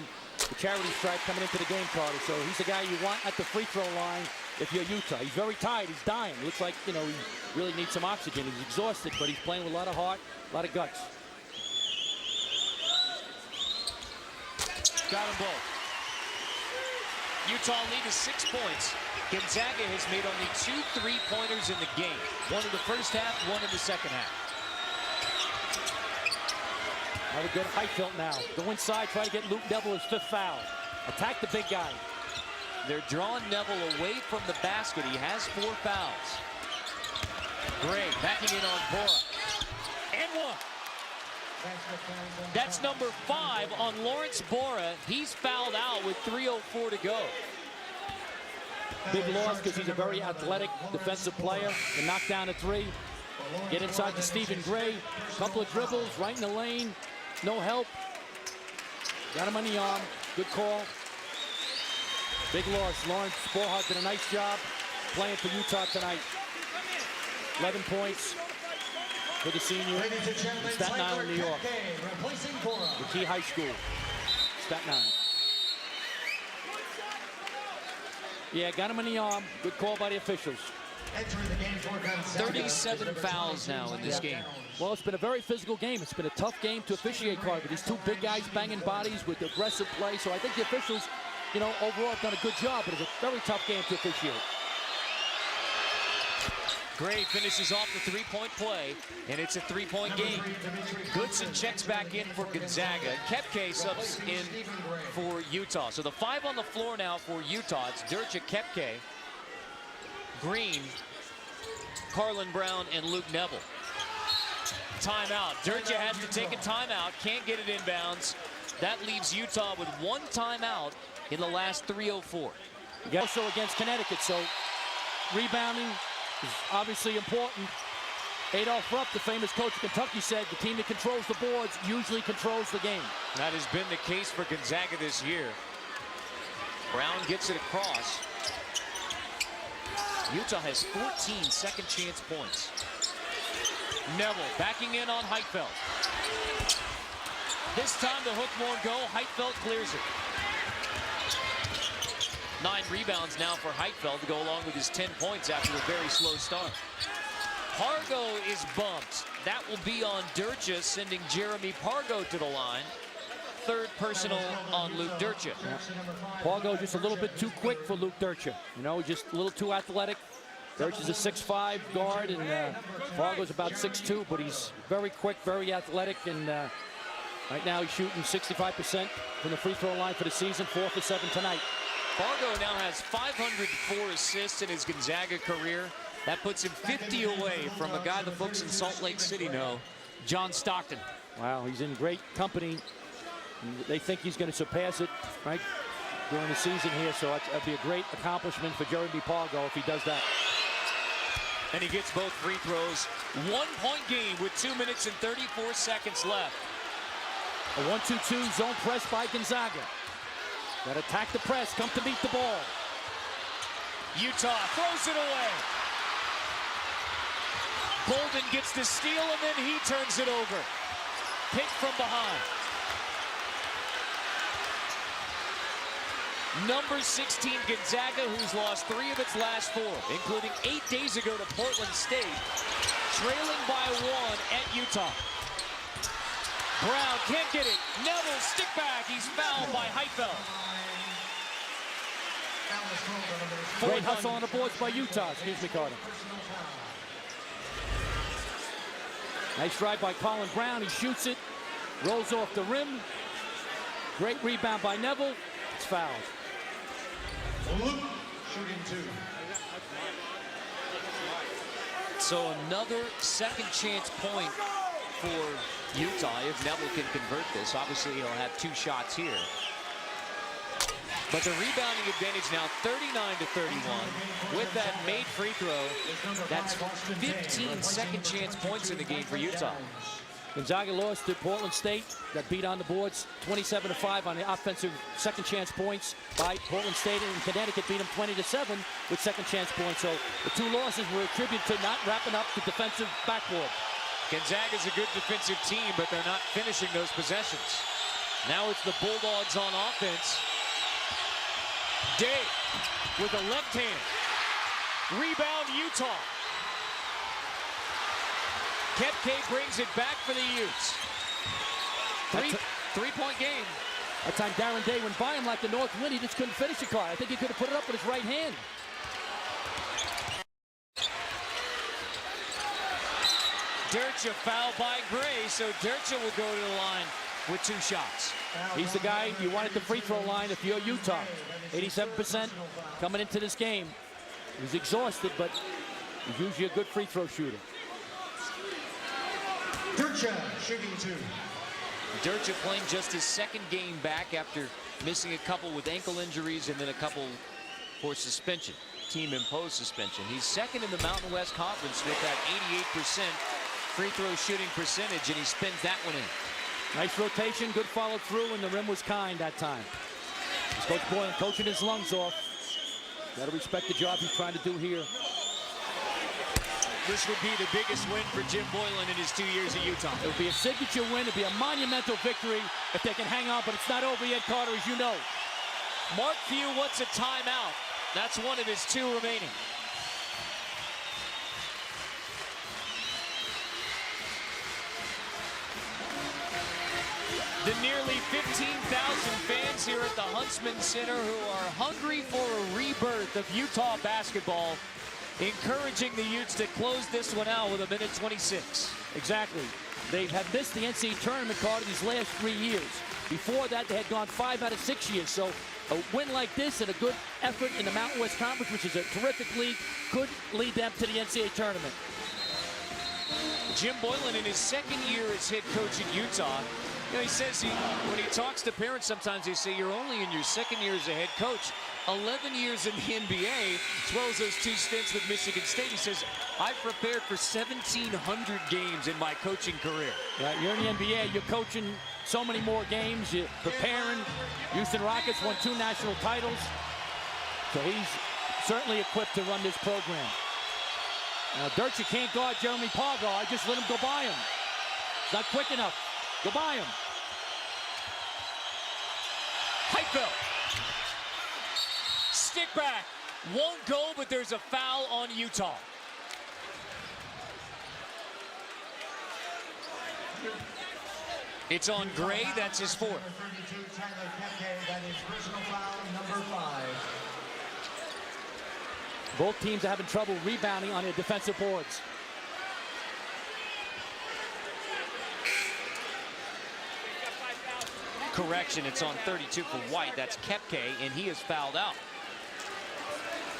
the charity stripe coming into the game, Carter. So he's the guy you want at the free throw line if you're Utah. He's very tired. He's dying. Looks like, you know, he really needs some oxygen. He's exhausted, but he's playing with a lot of heart, a lot of guts. Got them both. Utah lead is 6 points. Gonzaga has made only 2 3-pointers in the game. 1 in the first half, 1 in the second half. Have a good Heitfeld now. Go inside, try to get Luke Neville his 5th foul. Attack the big guy. They're drawing Neville away from the basket. He has 4 fouls. Gray backing in on Bora. And 1. That's number 5 on Lawrence Bora. He's fouled out with 3:04 to go. Big loss because he's a very athletic defensive player. Can knock down a 3. Get inside to Stephen Gray. Couple of dribbles right in the lane. No help. Got him on the arm. Good call. Big loss. Lawrence Bora did a nice job playing for Utah tonight. 11 points for the senior in Staten Island, New York. The key high school, Staten Island. Yeah, got him in the arm. Good call by the officials. 37 fouls now in this game. Well, it's been a very physical game. It's been a tough game to officiate, Carter. These two big guys banging bodies with aggressive play. So I think the officials, you know, overall have done a good job, but it's a very tough game to officiate. Gray finishes off the 3-point play, and it's a 3-point game. Goodson checks back in for Gonzaga. Kepke subs in for Utah. So the 5 on the floor now for Utah. It's Durcha, Kepke, Green, Carlin Brown, and Luke Neville. Timeout. Durcha has to take a timeout. Can't get it inbounds. That leaves Utah with 1 timeout in the last 3:04. Also against Connecticut, so rebounding is obviously important. Adolph Rupp, the famous coach of Kentucky, said the team that controls the boards usually controls the game. That has been the case for Gonzaga this year. Brown gets it across. Utah has 14 second chance points. Neville backing in on Heitfeld. This time the hook won't go. Heitfeld clears it. 9 rebounds now for Heitfeld to go along with his 10 points after a very slow start. Pargo is bumped. That will be on Durcha, sending Jeremy Pargo to the line. 3rd personal on Luke Durcha. Yeah. Pargo just a little bit too quick for Luke Durcha. You know, just a little too athletic. Durcha's a 6'5" guard, and Pargo's about 6'2", but he's very quick, very athletic, and right now he's shooting 65% from the free throw line for the season, 4 for 7 tonight. Pargo now has 504 assists in his Gonzaga career. That puts him 50 away from a guy the folks in Salt Lake City know, John Stockton. Wow, he's in great company. They think he's going to surpass it, right, during the season here, so that'd be a great accomplishment for Jeremy Pargo if he does that. And he gets both free throws. 1-point game with 2 minutes and 34 seconds left. A 1-2-2 zone press by Gonzaga. Got to attack the press, come to beat the ball. Utah throws it away. Bolden gets the steal, and then he turns it over. Picked from behind. Number 16 Gonzaga, who's lost 3 of its last 4, including 8 days ago to Portland State, trailing by 1 at Utah. Brown can't get it. Neville stick back. He's fouled by Heitfeld. Great hustle on the boards by Utah. Excuse me, Carter. Nice drive by Colin Brown. He shoots it. Rolls off the rim. Great rebound by Neville. It's fouled. Shooting 2. So another second chance point for Utah if Neville can convert this. Obviously, he'll have 2 shots here. But the rebounding advantage now 39-31. With that made free throw, that's 15 second chance points in the game for Utah. Gonzaga lost to Portland State. Got beat on the boards 27-5 on the offensive second chance points by Portland State, and Connecticut beat them 20-7 with second chance points. So the 2 losses were attributed to not wrapping up the defensive backboard. Gonzaga's a good defensive team, but they're not finishing those possessions. Now it's the Bulldogs on offense. Day with a left hand. Rebound Utah. Kepke brings it back for the Utes. 3-point game. That time Darren Day went by him like the north wind. He just couldn't finish the car. I think he could have put it up with his right hand. Durcha fouled by Gray, so Durcha will go to the line with 2 shots. He's the guy you want at the free throw line if you're Utah. 87% coming into this game. He's exhausted, but he's usually a good free throw shooter. Durcha shooting 2. Durcha playing just his second game back after missing a couple with ankle injuries and then a couple for suspension, team-imposed suspension. He's second in the Mountain West Conference with that 88% free throw shooting percentage, and he spins that one in. Nice rotation, good follow through, and the rim was kind that time. Coach Boylan coaching his lungs off. Got to respect the job he's trying to do here. This would be the biggest win for Jim Boylan in his 2 years at Utah. It would be a signature win. It would be a monumental victory if they can hang on, but it's not over yet, Carter, as you know. Mark Few wants a timeout. That's one of his 2 remaining. The nearly 15,000 fans here at the Huntsman Center who are hungry for a rebirth of Utah basketball, encouraging the Utes to close this one out with 1:26. Exactly. They have missed the NCAA tournament, Carter, these last 3 years. Before that, they had gone 5 out of 6 years. So a win like this and a good effort in the Mountain West Conference, which is a terrific league, could lead them to the NCAA tournament. Jim Boylan in his second year as head coach at Utah. You know, he says when he talks to parents, sometimes they say you're only in your second year as a head coach. 11 years in the NBA, as well as those 2 stints with Michigan State. He says, I've prepared for 1,700 games in my coaching career. Yeah, you're in the NBA, you're coaching so many more games, you're preparing. Houston Rockets won 2 national titles. So he's certainly equipped to run this program. Now, Durcha can't guard Jeremy Pargo. I just let him go by him. It's not quick enough. Go by him. Heitfeld. Stick back. Won't go, but there's a foul on Utah. It's on Gray. That's his 4th. That is personal foul number 5. Both teams are having trouble rebounding on their defensive boards. Correction, it's on 32 for White. That's Kepke, and he is fouled out.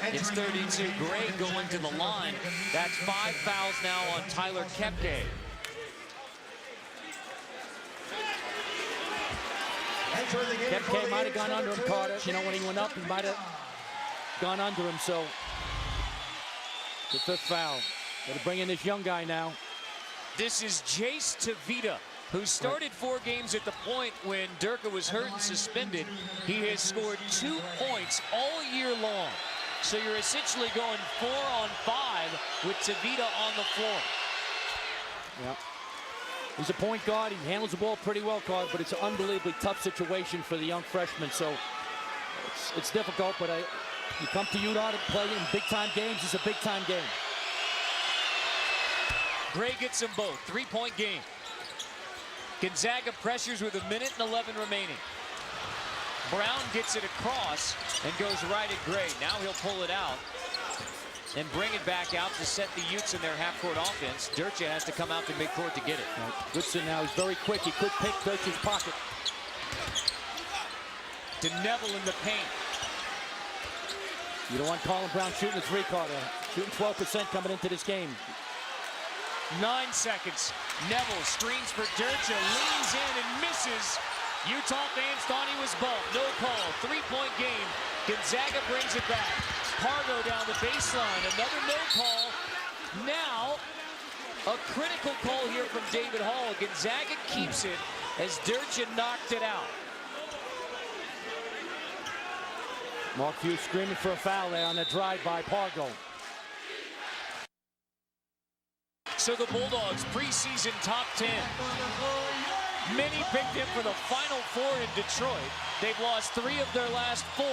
It's 32. Gray going to the line. That's 5 fouls now on Tyler Kepke. Kepke might have gone under him, Carter. You know, when he went up, he might have gone under him. So the 5th foul. Got to bring in this young guy now. This is Jace Tavita, who started 4 games at the point when Durcha was hurt and suspended. He has scored 2 points all year long. So you're essentially going 4 on 5 with Tavita on the floor. Yeah. He's a point guard. He handles the ball pretty well, Carter, but it's an unbelievably tough situation for the young freshman. So it's difficult, but you come to Utah to play in big-time games. It's a big-time game. Gray gets them both. 3-point game. Gonzaga pressures with 1:11 remaining. Brown gets it across and goes right at Gray. Now he'll pull it out and bring it back out to set the Utes in their half-court offense. Durcha has to come out to midcourt to get it. Goodson now is very quick. He could pick Durcha's pocket. To Neville in the paint. You don't want Colin Brown shooting the 3, Carter. Shooting 12% coming into this game. 9 seconds. Neville screens for Durcha, leans in and misses. Utah fans thought he was bumped. No call. 3-point game. Gonzaga brings it back. Pargo down the baseline. Another no call. Now, a critical call here from David Hall. Gonzaga keeps it as Durcha knocked it out. Mark Few screaming for a foul there on that drive by Pargo. So the Bulldogs preseason top 10. Many picked him for the Final Four in Detroit. They've lost 3 of their last 4.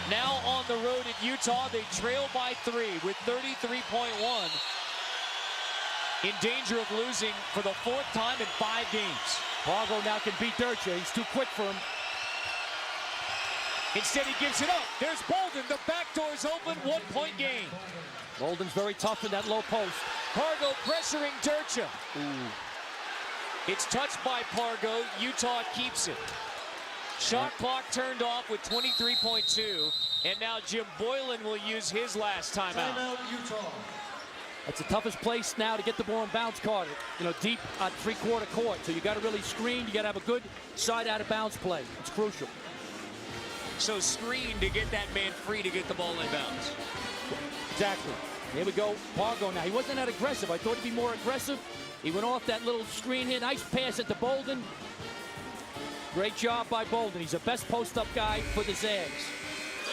Now on the road at Utah, they trail by 3 with 33.1. In danger of losing for the 4th time in 5 games. Pargo now can beat Durcha. He's too quick for him. Instead, he gives it up. There's Bolden. The back door's open. 1-point game. Bolden's very tough in that low post. Pargo pressuring Durcha. It's touched by Pargo. Utah keeps it. Shot clock turned off with 23.2. And now Jim Boylan will use his last timeout. Timeout, Utah. That's the toughest place now to get the ball in bounds, Carter. You know, deep on three-quarter court. So you got to really screen. You got to have a good side out of bounds play. It's crucial. So screen to get that man free to get the ball in bounds. Exactly. Here we go. Pargo now. He wasn't that aggressive. I thought he'd be more aggressive. He went off that little screen here. Nice pass at the Bolden. Great job by Bolden. He's the best post-up guy for the Zags.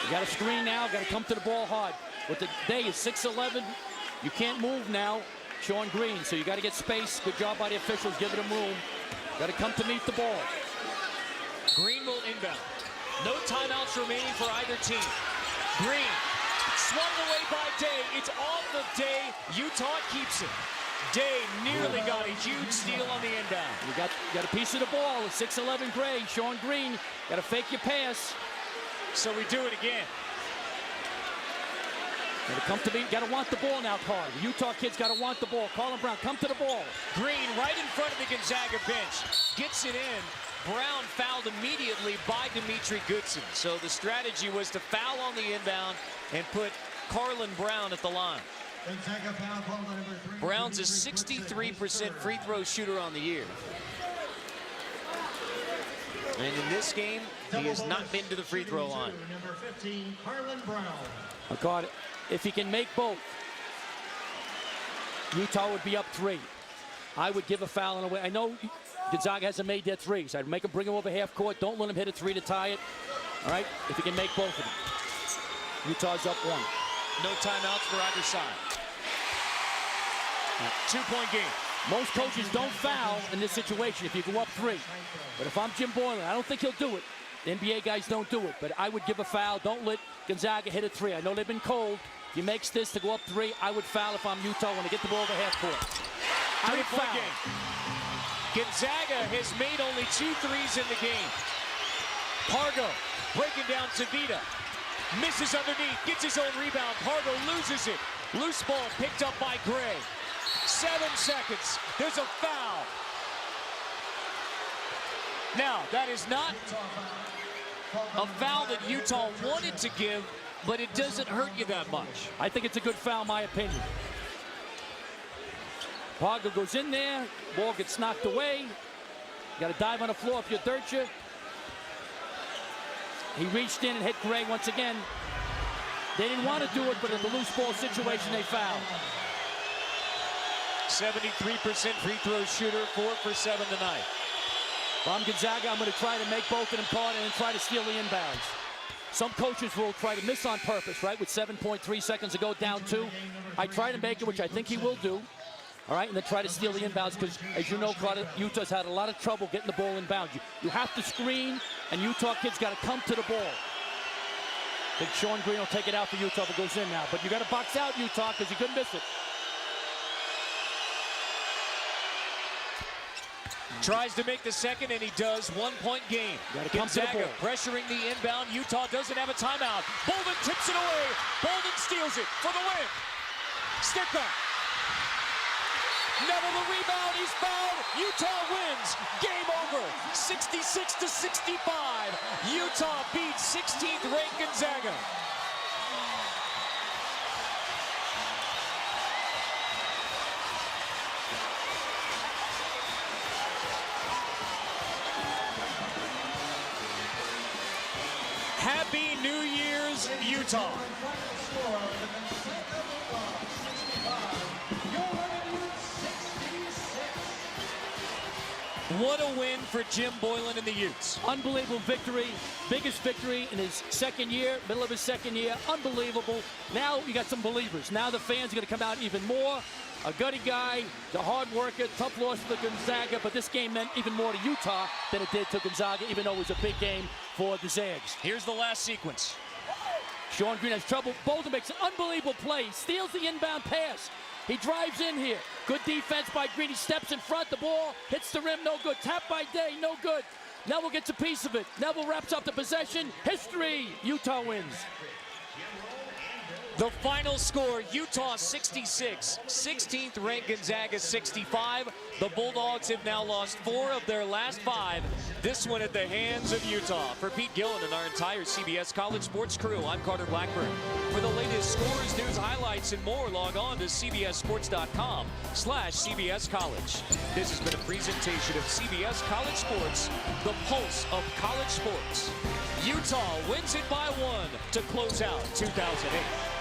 You got to screen now. Got to come to the ball hard. What the day is 6'11". You can't move now, Sean Green. So you got to get space. Good job by the officials, giving him room. Got to come to meet the ball. Green will inbound. No timeouts remaining for either team. Green swung away by Day. It's off of Day. Utah keeps it. Day nearly got a huge steal on the inbound. You got a piece of the ball. 6'11" Gray. Sean Green, got to fake your pass. So we do it again. Got to come to me. Got to want the ball now, Carl. The Utah kids got to want the ball. Colin Brown, come to the ball. Green right in front of the Gonzaga bench. Gets it in. Brown fouled immediately by Dimitri Goodson. So the strategy was to foul on the inbound and put Carlin Brown at the line. Brown's a 63% free throw shooter on the year. And in this game, he has not been to the free throw line. Number 15, Carlin Brown. Carter, if he can make both, Utah would be up 3. I would give a foul in a way. I know Gonzaga hasn't made their threes. I'd make him bring him over half court. Don't let him hit a 3 to tie it. All right, if he can make both of them. Utah's up 1. No timeouts for either side. 2-point game. Most coaches don't foul in this situation if you go up 3. But if I'm Jim Boylan, I don't think he'll do it. The NBA guys don't do it, but I would give a foul. Don't let Gonzaga hit a 3. I know they've been cold. If he makes this to go up 3, I would foul if I'm Utah when I get the ball to half court. I would foul. Game. Gonzaga has made only 2 threes in the game. Pargo breaking down to Vida. Misses underneath, gets his own rebound. Pargo loses it. Loose ball picked up by Gray. 7 seconds. There's a foul. Now, that is not a foul that Utah wanted to give, but it doesn't hurt you that much. I think it's a good foul, my opinion. Pargo goes in there. Ball gets knocked away. You got to dive on the floor if you're Dirtcher. He reached in and hit Gray once again. They didn't want to do it, but in the loose ball situation, they fouled. 73% free throw shooter, 4 for 7 tonight. If I'm Gonzaga, I'm going to try to make both of them caught and then try to steal the inbounds. Some coaches will try to miss on purpose, right? With 7.3 seconds to go, down 2. I try to make it, which I think he will do. All right, and then try to steal the inbounds because, as you know, Utah's had a lot of trouble getting the ball inbounds. You have to screen, and Utah kids got to come to the ball. I think Sean Green will take it out for Utah if it goes in now. But you got to box out Utah because you couldn't miss it. Tries to make the second, and he does. 1-point game. Gonzaga pressuring the inbound. Utah doesn't have a timeout. Bolden tips it away. Bolden steals it for the win. Stick back. Neville the rebound. He's fouled. Utah wins. Game over. 66-65. Utah beats 16th ranked Gonzaga. Happy New Year's, Utah. What a win for Jim Boylan and the Utes. Unbelievable victory. Biggest victory in his second year, middle of his second year. Unbelievable. Now you got some believers. Now the fans are going to come out even more. A gutty guy, the hard worker, tough loss for Gonzaga, but this game meant even more to Utah than it did to Gonzaga, even though it was a big game for the Zags. Here's the last sequence. Sean Green has trouble. Bolden makes an unbelievable play. Steals the inbound pass. He drives in here. Good defense by Green. He steps in front. The ball hits the rim. No good. Tap by Day. No good. Neville gets a piece of it. Neville wraps up the possession. History. Utah wins. The final score, Utah 66, 16th ranked Gonzaga 65. The Bulldogs have now lost 4 of their last 5. This one at the hands of Utah. For Pete Gillen and our entire CBS College Sports crew, I'm Carter Blackburn. For the latest scores, news, highlights, and more, log on to cbssports.com/CBS College. This has been a presentation of CBS College Sports, the pulse of college sports. Utah wins it by 1 to close out 2008.